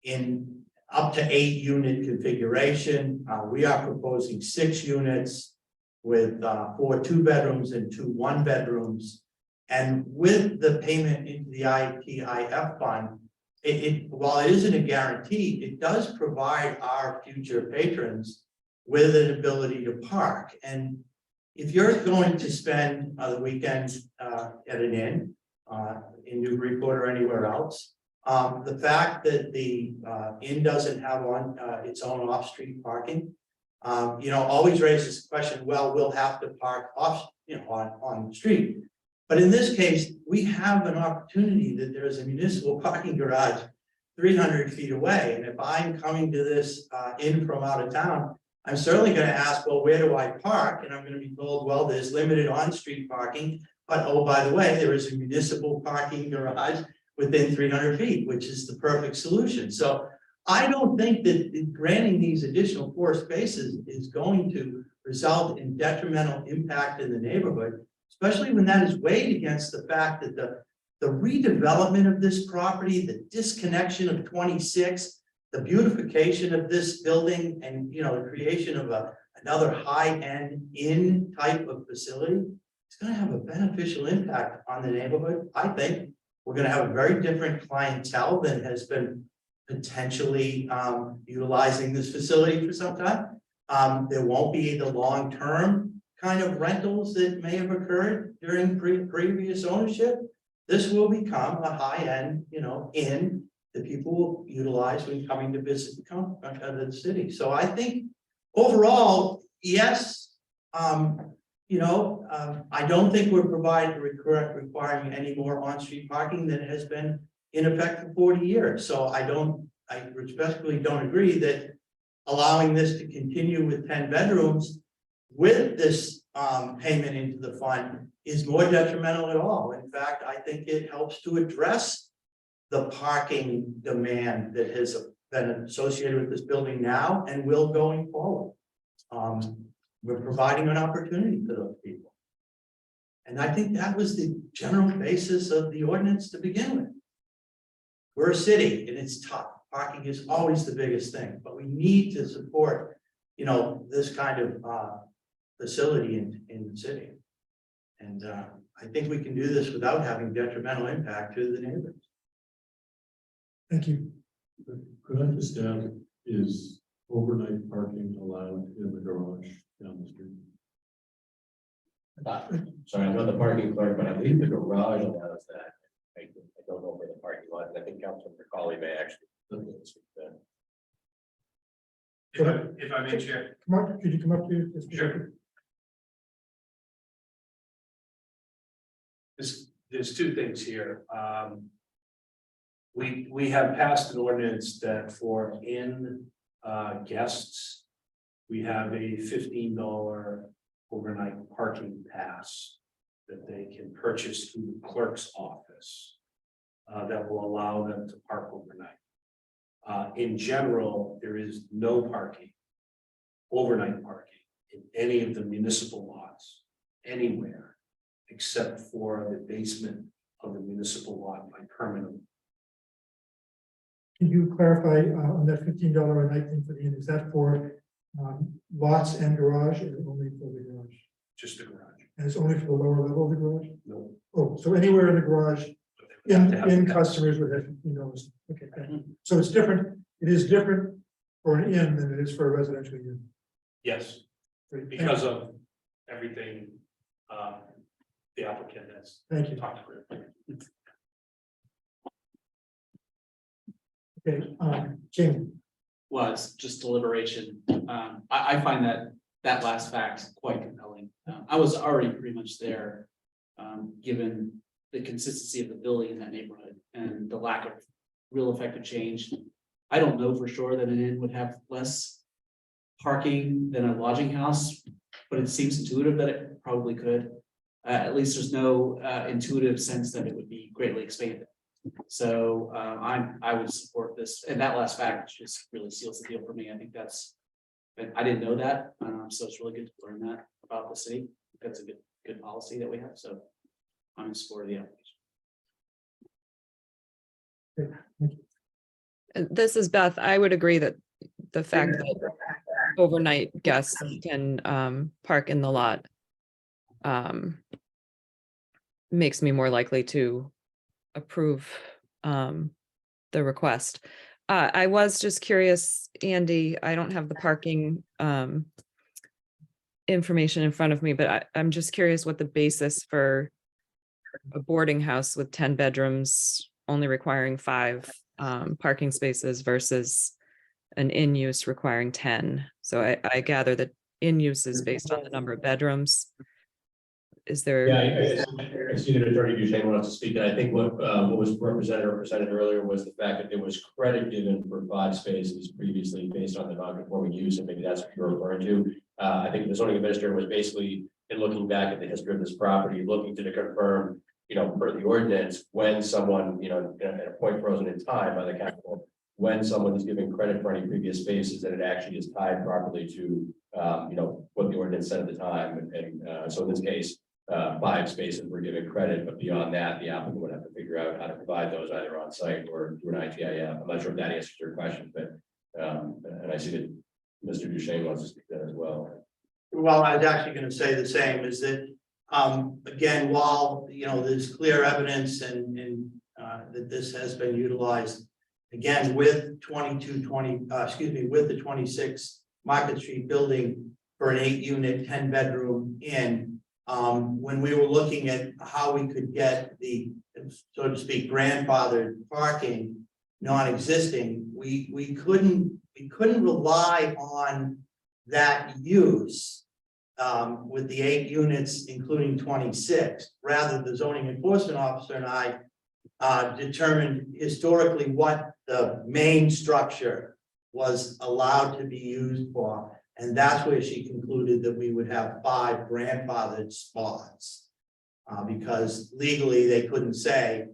in up to 8-unit configuration. We are proposing 6 units with 4 2-bedrooms and 2 1-bedrooms. And with the payment into the ITIF fund, while it isn't a guarantee, it does provide our future patrons with an ability to park. And if you're going to spend the weekend at an inn in Newburyport or anywhere else, the fact that the inn doesn't have its own off-street parking, always raises the question, well, we'll have to park off, on the street. But in this case, we have an opportunity that there is a municipal parking garage 300 feet away. And if I'm coming to this inn from out of town, I'm certainly going to ask, well, where do I park? And I'm going to be told, well, there's limited on-street parking, but oh, by the way, there is a municipal parking garage within 300 feet, which is the perfect solution. So I don't think that granting these additional 4 spaces is going to result in detrimental impact in the neighborhood, especially when that is weighed against the fact that the redevelopment of this property, the disconnection of 26, the beautification of this building, and the creation of another high-end inn type of facility, it's going to have a beneficial impact on the neighborhood. I think we're going to have a very different clientele than has been potentially utilizing this facility for some time. There won't be the long-term kind of rentals that may have occurred during previous ownership. This will become a high-end, inn that people will utilize when coming to visit the city. So I think overall, yes, I don't think we're requiring any more on-street parking than has been in effect for 40 years. So I respectfully don't agree that allowing this to continue with 10 bedrooms with this payment into the fund is more detrimental at all. In fact, I think it helps to address the parking demand that has been associated with this building now and will going forward. We're providing an opportunity for those people. And I think that was the general basis of the ordinance to begin with. We're a city and it's tough. Parking is always the biggest thing, but we need to support, this kind of facility in the city. And I think we can do this without having detrimental impact to the neighbors. Thank you. Could I just ask, is overnight parking allowed in the garage down the street? Sorry, I'm not the parking clerk, but I believe the garage allows that. I don't know for the parking lot, and I think Councilman McCauley may actually look at this. If I may, Chair. Could you come up to this? Sure. There's 2 things here. We have passed an ordinance that for inn guests, we have a $15 overnight parking pass that they can purchase through the clerk's office that will allow them to park overnight. In general, there is no parking, overnight parking in any of the municipal lots anywhere except for the basement of the municipal lot by permanent. Can you clarify on that $15 a night thing for the inn, is that for lots and garage or only for the garage? Just the garage. And it's only for the lower level of the garage? No. Oh, so anywhere in the garage, But they would have to have in the- customers would have $15. Okay, thank you. So it's different, it is different for an inn than it is for a residential unit. Yes, Great, thank because you. of everything, the applicant has Thank you. talked about. Okay, Jamie, Was just deliberation. I find that last fact quite compelling. I was already pretty much there, given the consistency of the building in that neighborhood and the lack of real effective change. I don't know for sure that an inn would have less parking than a lodging house, but it seems intuitive that it probably could. At least there's no intuitive sense that it would be greatly expanded. So I would support this, and that last fact just really seals the deal for me. I think that's, I didn't know that, so it's really good to learn that about the city. That's a good policy that we have, so I'm in support of the application. This is Beth. I would agree that the fact that overnight guests can park in the lot makes me more likely to approve the request. I was just curious, Andy, I don't have the parking information in front of me, but I'm just curious what the basis for a boarding house with 10 bedrooms only requiring 5 parking spaces versus an in-use requiring 10. So I gather that in-use is based on the number of bedrooms. Is there? Yeah, I see that Attorney Duchesne wants to speak, and I think what was represented or presented earlier was the fact that there was credit given for 5 spaces previously based on the non-conforming use, and maybe that's what you're referring to. I think the zoning administrator was basically, in looking back at the history of this property, looking to confirm, per the ordinance, when someone, at a point frozen in time by the council, when someone is giving credit for any previous spaces, that it actually is tied properly to, what the ordinance said at the time. And so in this case, 5 spaces were given credit, but beyond that, the applicant would have to figure out how to provide those either on site or through an ITIF. I'm not sure if that answers your question, but, and I see that Mr. Duchesne wants to speak to that as well. Well, I was actually going to say the same, is that, again, while, there's clear evidence and that this has been utilized, again, with with the 26 Market Street building for an 8-unit, 10-bedroom inn, when we were looking at how we could get the, so to speak, grandfathered parking non-existing, we couldn't rely on that use with the 8 units, including 26. Rather, the zoning enforcement officer and I determined historically what the main structure was allowed to be used for. And that's where she concluded that we would have 5 grandfathered spots. Because legally they couldn't say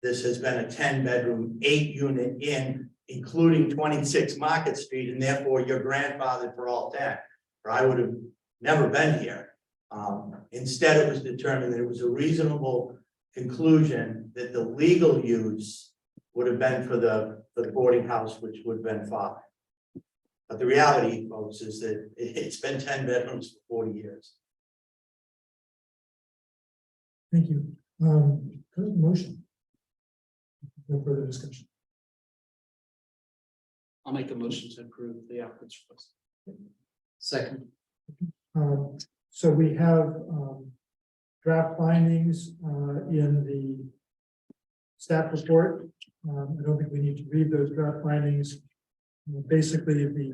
this has been a 10-bedroom, 8-unit inn, including 26 Market Street, and therefore you're grandfathered for all 10. Or I would have never been here. Instead, it was determined that it was a reasonable conclusion that the legal use would have been for the boarding house, which would have been 5. But the reality, folks, is that it's been 10 bedrooms for 40 years. thank you. Good motion. No further discussion. I'll make a motion to approve the applicant's request. Second. So we have draft findings in the staff report. I don't think we need to read those draft findings. Basically, the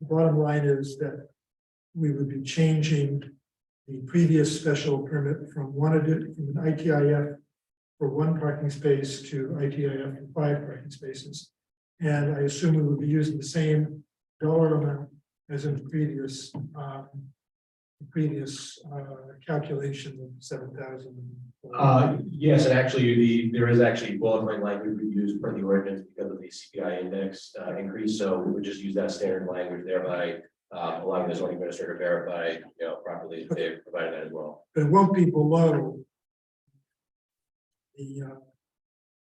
bottom line is that we would be changing the previous special permit from an ITIF for 1 parking space to ITIF for 5 parking spaces. And I assume we would be using the same dollar amount as in the previous calculation of 7,000. Yes, and actually, there is actually boilerplate language we use for the ordinance because of the CPI index increase. So we would just use that standard language, thereby allowing the zoning administrator to verify, properly if they provided that as well. But it won't be below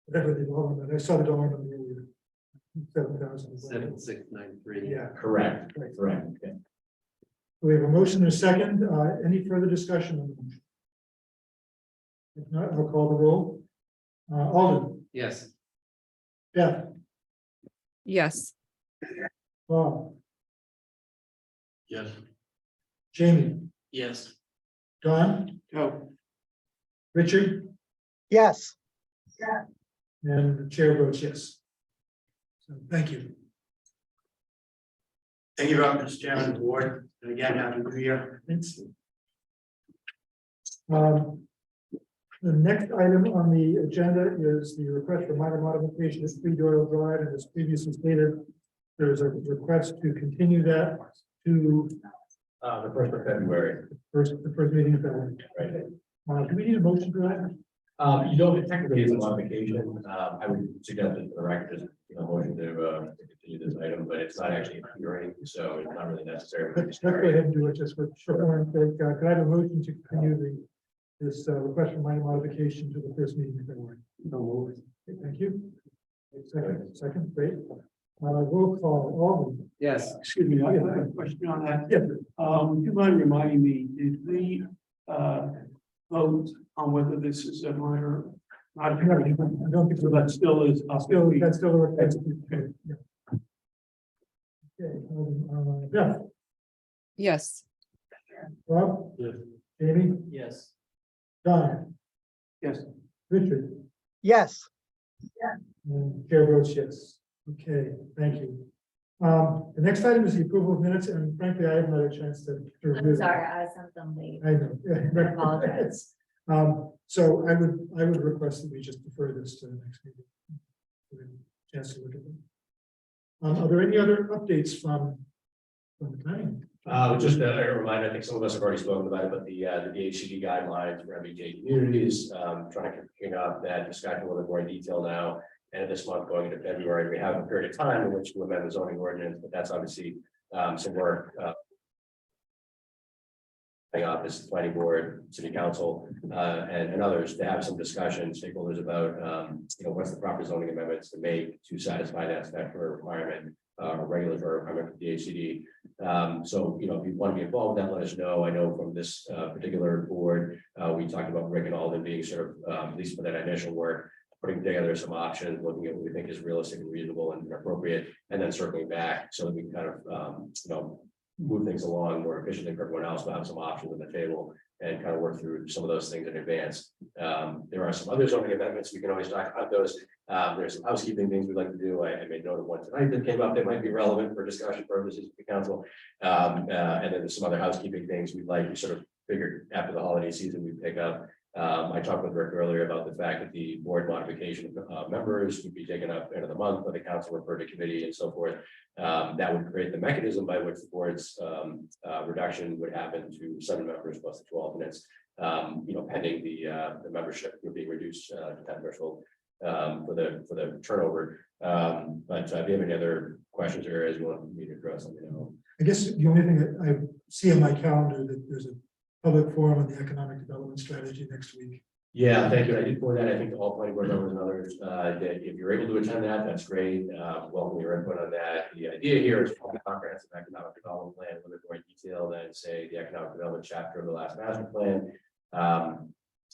whatever the dollar amount, I saw the dollar amount earlier. 7,000. 7693. Yeah. Correct, correct. Okay. We have a motion and a second. Any further discussion on the motion? If not, I'll call the roll. Alden, Yes. Beth, Yes. Bob, Yes. Jamie, Yes. Don, Go. Richard, Yes. and the chair votes yes. So thank you. Thank you, Mr. Chairman of the board, and again, happy new year. Thanks. The next item on the agenda is the request for minor modification of 3 Doyle Drive, and as previously stated, there is a request to continue that to The first of February, the first meeting of February. right? Do we need a motion for that? You don't technically it's a modification. I would suggest that for the record, just motion to continue this item, but it's not actually a hearing, so it's not really necessary. Let's go ahead and do it just for short. Could I have a motion to continue this request for minor modification to the first meeting in February? Okay, thank you. Second, great. Roll call, Alden. Yes. Excuse me, I have a question on that. Yeah. Do you mind reminding me, did we vote on whether this is a minor? I don't think So so. that still is. That's still a request. Okay. Yeah. Okay, Beth, Yes. Bob, Yes. Jamie, Yes. Don, Yes. Richard, Yes. and chair votes yes. Okay, thank you. The next item is the approval of minutes, and frankly, I haven't had a chance to review. I'm sorry, I sent them late. I know. I apologize. So I would request that we just defer this to the next meeting. We have a chance to look at them. Are there any other updates from the planning? Just a reminder, I think some of us have already spoken about it, but the DHCD guidelines for MBTA communities, trying to kick off that discussion a little bit more in detail now. And this month going into February, we have a period of time in which to amend the zoning ordinance, but that's obviously some work. Office, planning board, city council, and others to have some discussion, stakeholders about, what's the proper zoning amendments to make to satisfy that statutory requirement, or regulatory requirement for DHCD. So, if you want to be involved with that, let us know. I know from this particular board, we talked about Rick and Alden being sort of, at least for that initial work, putting together some options, looking at what we think is realistic and reasonable and appropriate, and then circling back so that we can kind of, move things along more efficiently for everyone else, we'll have some options on the table and kind of work through some of those things in advance. There are some other zoning amendments, we can always talk about those. There's some housekeeping things we'd like to do. I made note of one tonight that came up that might be relevant for discussion purposes with the council. And then there's some other housekeeping things we'd like to sort of figure after the holiday season we pick up. I talked with Rick earlier about the fact that the board modification members would be taken up end of the month by the council referred to committee and so forth. That would create the mechanism by which the board's reduction would happen to 7 members plus the 12 minutes. Pending the membership would be reduced to that threshold for the turnover. But if you have any other questions or areas you want me to address, let me know. I guess the only thing that I see on my calendar that there's a public forum on the economic development strategy next week. Yeah, thank you. I did forward that, I think, to all planning board members and others, that if you're able to attend that, that's great. Welcome your input on that. The idea here is a comprehensive economic development plan, a little bit more detail than, say, the economic development chapter of the last master plan.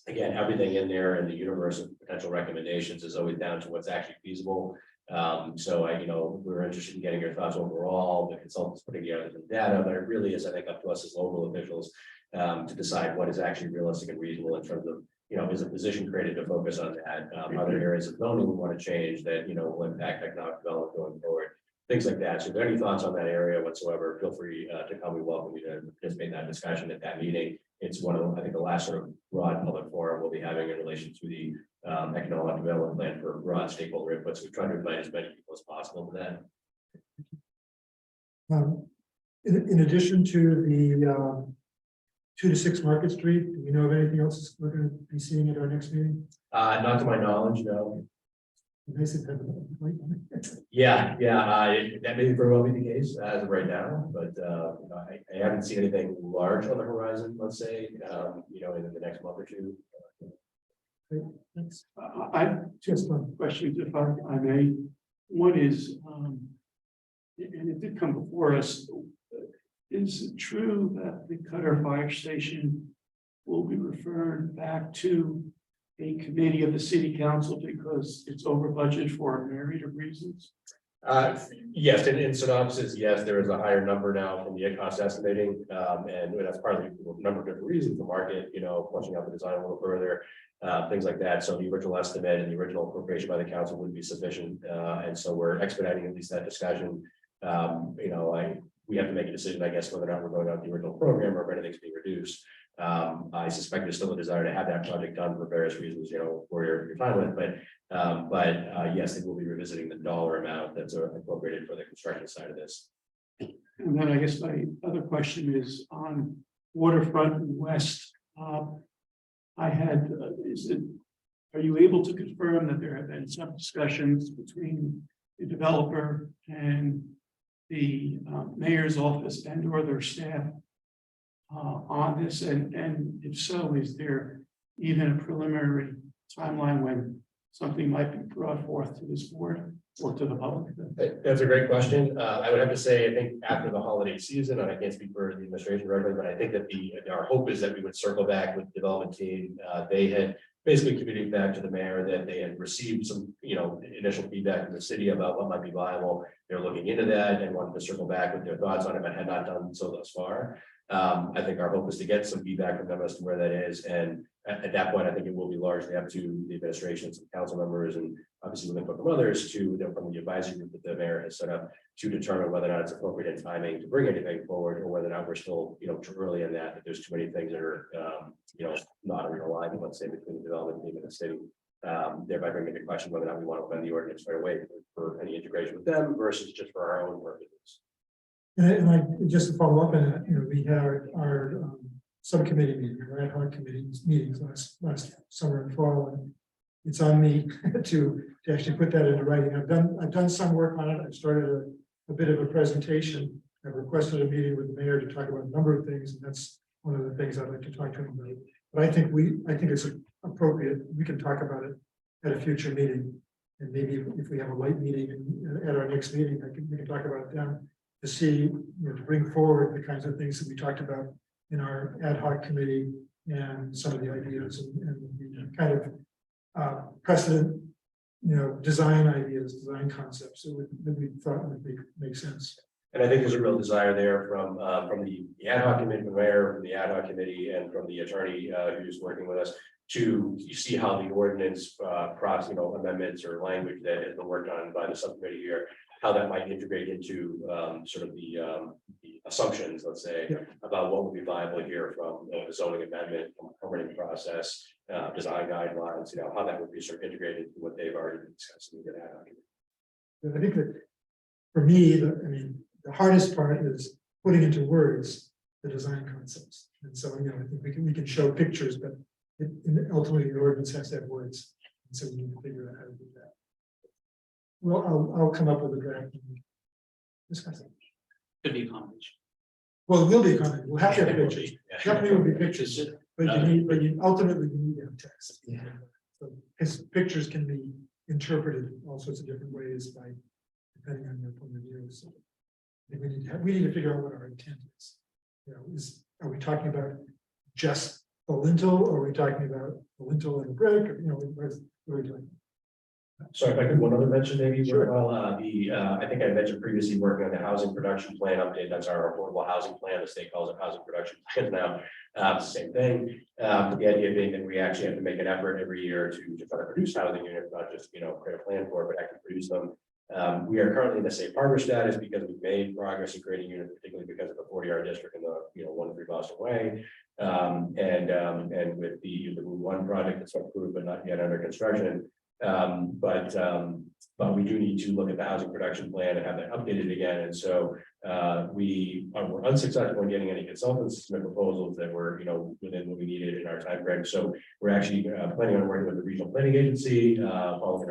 Again, everything in there in the universe of potential recommendations is always down to what's actually feasible. So we're interested in getting your thoughts overall. The consultants putting together the data, but it really is, I think, up to us as local officials to decide what is actually realistic and reasonable in terms of, is a position created to focus on that. Other areas of zoning we want to change that, will impact economic development going forward, things like that. So if there are any thoughts on that area whatsoever, feel free to come. We welcome you to participate in that discussion at that meeting. It's one of, I think, the last sort of broad public forum we'll be having in relation to the economic development plan for broad stakeholder input. So we try to invite as many people as possible to that. In addition to the 2 to 6 Market Street, do we know of anything else we're going to be seeing at our next meeting? Not to my knowledge, no. Nice to have a light on it. Yeah, that may very well be the case as of right now, but I haven't seen anything large on the horizon, let's say, in the next month or two. Great, thanks. I just one question, if I may. One is, and it did come before us. Is it true that the Cutter Fire Station will be referred back to a committee of the city council because it's over budget for a myriad of reasons? Yes, in synopsis, yes, there is a higher number now from the cost estimating, and that's partly a number of different reasons, the market, flushing out the design a little further, things like that. So the original estimate and the original appropriation by the council wouldn't be sufficient, and so we're expediting at least that discussion. We have to make a decision, I guess, whether or not we're going out the original program or if anything's being reduced. I suspect there's still a desire to have that project done for various reasons, for your timeline, but yes, they will be revisiting the dollar amount that's appropriated for the construction side of this. And then I guess my other question is on waterfront and west. Are you able to confirm that there have been some discussions between the developer and the mayor's office and or their staff on this? And if so, is there even a preliminary timeline when something might be brought forth to this board or to the public? That's a great question. I would have to say, I think after the holiday season, and I can't speak for the administration directly, but I think that our hope is that we would circle back with the development team. They had basically communicated back to the mayor that they had received some, initial feedback from the city about what might be viable. They're looking into that and wanted to circle back with their thoughts on it, but had not done so thus far. I think our hope is to get some feedback from them as to where that is. And at that point, I think it will be largely up to the administration, some council members, and obviously with input from others from the advisory group that the mayor has set up to determine whether or not it's appropriate in timing to bring anything forward, or whether or not we're still, too early in that there's too many things that are, not in alignment, let's say, between the development team and the city. Thereby bringing into question whether or not we want to amend the ordinance right away for any integration with them versus just for our own purposes. And I, just to follow up on that, we had our subcommittee meeting, our ad hoc committee meetings last summer and fall, and it's on me to actually put that into writing. I've done some work on it. I've started a bit of a presentation. I've requested a meeting with the mayor to talk about a number of things, and that's one of the things I'd like to talk to him about. But I think it's appropriate. We can talk about it at a future meeting, and maybe if we have a light meeting at our next meeting, we can talk about it then to see, to bring forward the kinds of things that we talked about in our ad hoc committee and some of the ideas and the kind of precedent, design ideas, design concepts that we thought would make sense. And I think there's a real desire there from the ad hoc committee, from the mayor, from the ad hoc committee, and from the attorney who's working with us to see how the ordinance amendments or language that has been worked on by the subcommittee here, how that might integrate into sort of the assumptions, let's say, about what would be viable here from the zoning amendment, from the permitting process, design guidelines, how that would be sort of integrated into what they've already been discussing. I think that for me, the hardest part is putting into words the design concepts. And so, I think we can show pictures, but ultimately the ordinance has to have words. And so we need to figure out how to do that. Well, I'll come up with a draft and discuss it. Could be a combination. Well, it will be a comment. We'll have to have pictures. Definitely will be pictures, but ultimately you need to have text. So, because pictures can be interpreted all sorts of different ways depending on your point of view. So I think we need to figure out what our intent is. Are we talking about just the lintel, or are we talking about the lintel and the brick? Or, what are we doing? Sorry, if I could one other mention, maybe. Sure. Well, I think I mentioned previously working on the housing production plan update. That's our affordable housing plan. The state calls it housing production plan now. Same thing. The idea being that we actually have to make an effort every year to try to produce housing units, not just create a plan for it, but actually produce them. We are currently in the safe harbor status because we've made progress in creating units, particularly because of the 40R district and the 1-3 Boston Way, and with the Route 1 project that's approved but not yet under construction. But we do need to look at the housing production plan and have that updated again. And so we're unsuccessful in getting any consultants to submit proposals that were within what we needed in our time frame. So we're actually planning on working with the regional planning agency, following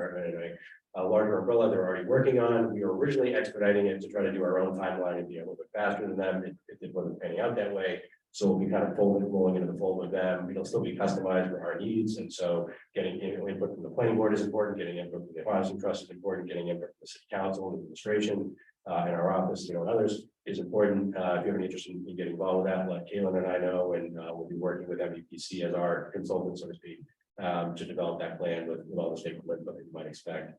a larger umbrella they're already working on. We were originally expediting it to try to do our own timeline and be a little bit faster than them. It wasn't panning out that way. So we'll be kind of rolling into the fold with them. It'll still be customized for our needs. And so getting input from the planning board is important, getting input from the housing trust is important, getting input from the city council, administration, in our office, and others is important. If you have any interest in getting involved with that, let Caitlin and I know, and we'll be working with MVPC as our consultant, so to speak, to develop that plan with all the stakeholders that you might expect.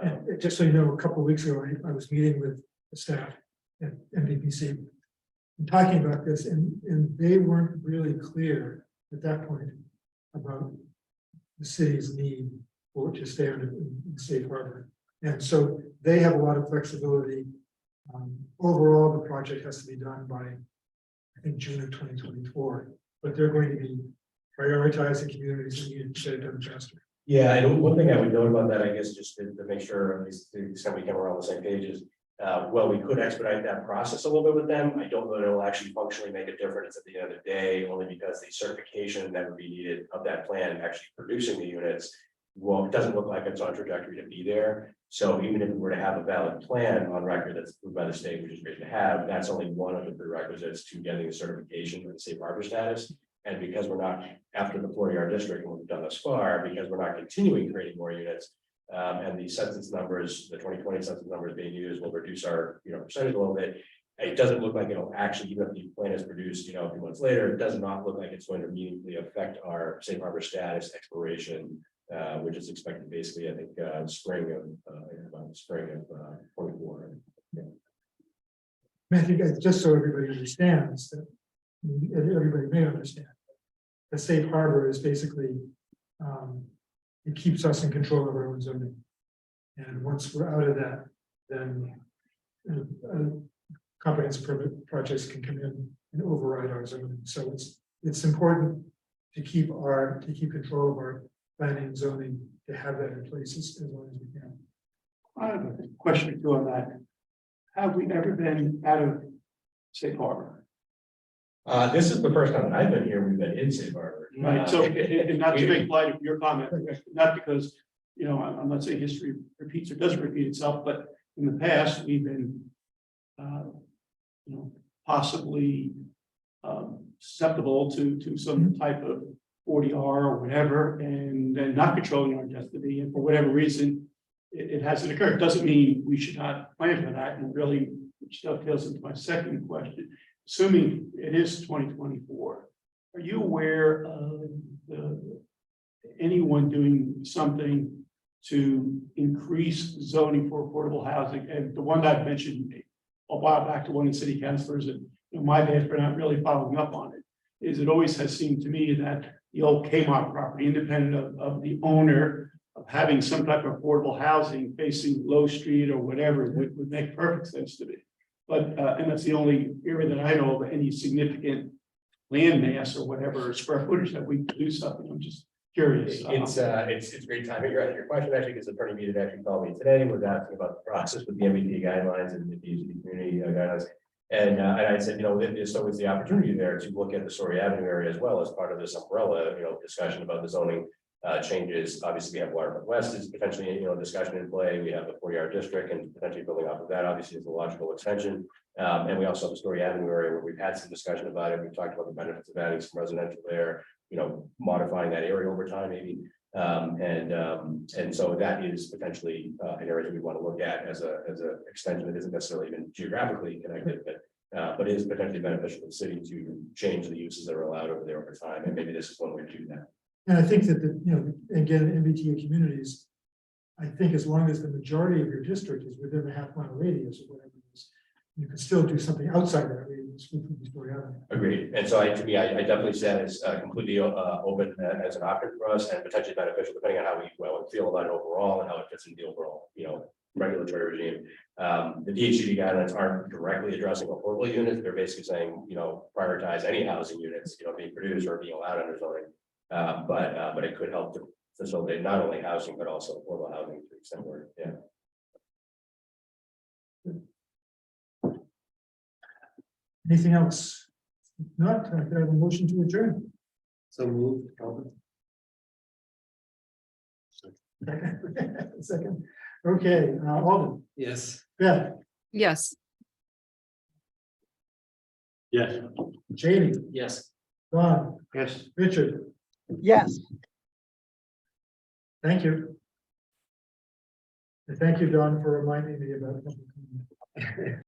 And just so you know, a couple of weeks ago, I was meeting with the staff at MVPC and talking about this, and they weren't really clear at that point about the city's need for to stay in safe harbor. And so they have a lot of flexibility. Overall, the project has to be done by, I think, June of 2024, but they're going to be prioritizing communities that need to get it done faster. Yeah, and one thing I would note about that, I guess, just to make sure, at least to the extent we come around the same page is, well, we could expedite that process a little bit with them. I don't know that it'll actually functionally make a difference at the end of the day, only because the certification that would be needed of that plan actually producing the units, well, it doesn't look like it's on trajectory to be there. So even if we were to have a valid plan on record that's approved by the state, which is great to have, that's only one of the prerequisites to getting the certification for the safe harbor status. And because we're not after the 40R district and what we've done thus far, because we're not continuing creating more units, and the census numbers, the 2020 census numbers being used will reduce our percentage a little bit. It doesn't look like it'll actually, even if the plan is produced, a few months later, it does not look like it's going to meaningfully affect our safe harbor status expiration, which is expected basically, I think, spring of 24. Yeah. I think just so everybody understands that, everybody may understand, the safe harbor is basically, it keeps us in control of our own zoning. And once we're out of that, then comprehensive permit projects can come in and override our zoning. So it's important to keep control of our planning and zoning, to have that in place as long as we can. I have a question or two on that. Have we ever been out of safe harbor? This is the first time that I've been here, we've been in safe harbor. Right, so, and not to make light of your comment, not because, I'm not saying history repeats or doesn't repeat itself, but in the past, we've been, possibly susceptible to some type of 40R or whatever, and then not controlling our destiny, and for whatever reason, it hasn't occurred. Doesn't mean we should not plan for that, and really, which dovetails into my second question. Assuming it is 2024, are you aware of anyone doing something to increase zoning for affordable housing? And the one that I've mentioned a while back to one of the city councilors, and my bad for not really following up on it, is it always has seemed to me that the old Kmart property, independent of the owner, of having some type of affordable housing facing Low Street or whatever would make perfect sense to me. But, and that's the only area that I know of any significant land mass or whatever square footage that we could do something. I'm just curious. It's great timing. You're asking your question actually, because Attorney Mead had actually called me today, was asking about the process with the MBT guidelines and the community guidelines. And I said, there's always the opportunity there to look at the Story Avenue area as well as part of this umbrella, discussion about the zoning changes. Obviously, we have Waterfront West is potentially, discussion in play. We have the 40R district and potentially building off of that, obviously, is a logical extension. And we also have the Story Avenue area where we've had some discussion about it. We've talked about the benefits of adding some residential there, modifying that area over time, maybe. And so that is potentially an area that we want to look at as a extension that isn't necessarily even geographically connected, but is potentially beneficial to the city to change the uses that are allowed over there over time. And maybe this is one way to do that. And I think that again, MBTA communities, I think as long as the majority of your district is within the half-mile radius or whatever it is, you can still do something outside that radius with the Story Avenue. Agreed. And so to me, I definitely see that as completely open as an option for us and potentially beneficial depending on how we feel about it overall and how it fits in the overall, regulatory regime. The DHCD guidelines aren't directly addressing affordable units. They're basically saying, prioritize any housing units, being produced or being allowed under zoning. But it could help to facilitate not only housing, but also affordable housing to the extent where, Anything else? If not, I have a motion to adjourn. So moved, Calvin. Second. Okay, Alden, Yes. Beth, Yes. Yes. Jamie, Yes. Don, Yes. Richard, Yes. thank you. And thank you, Don, for reminding me about.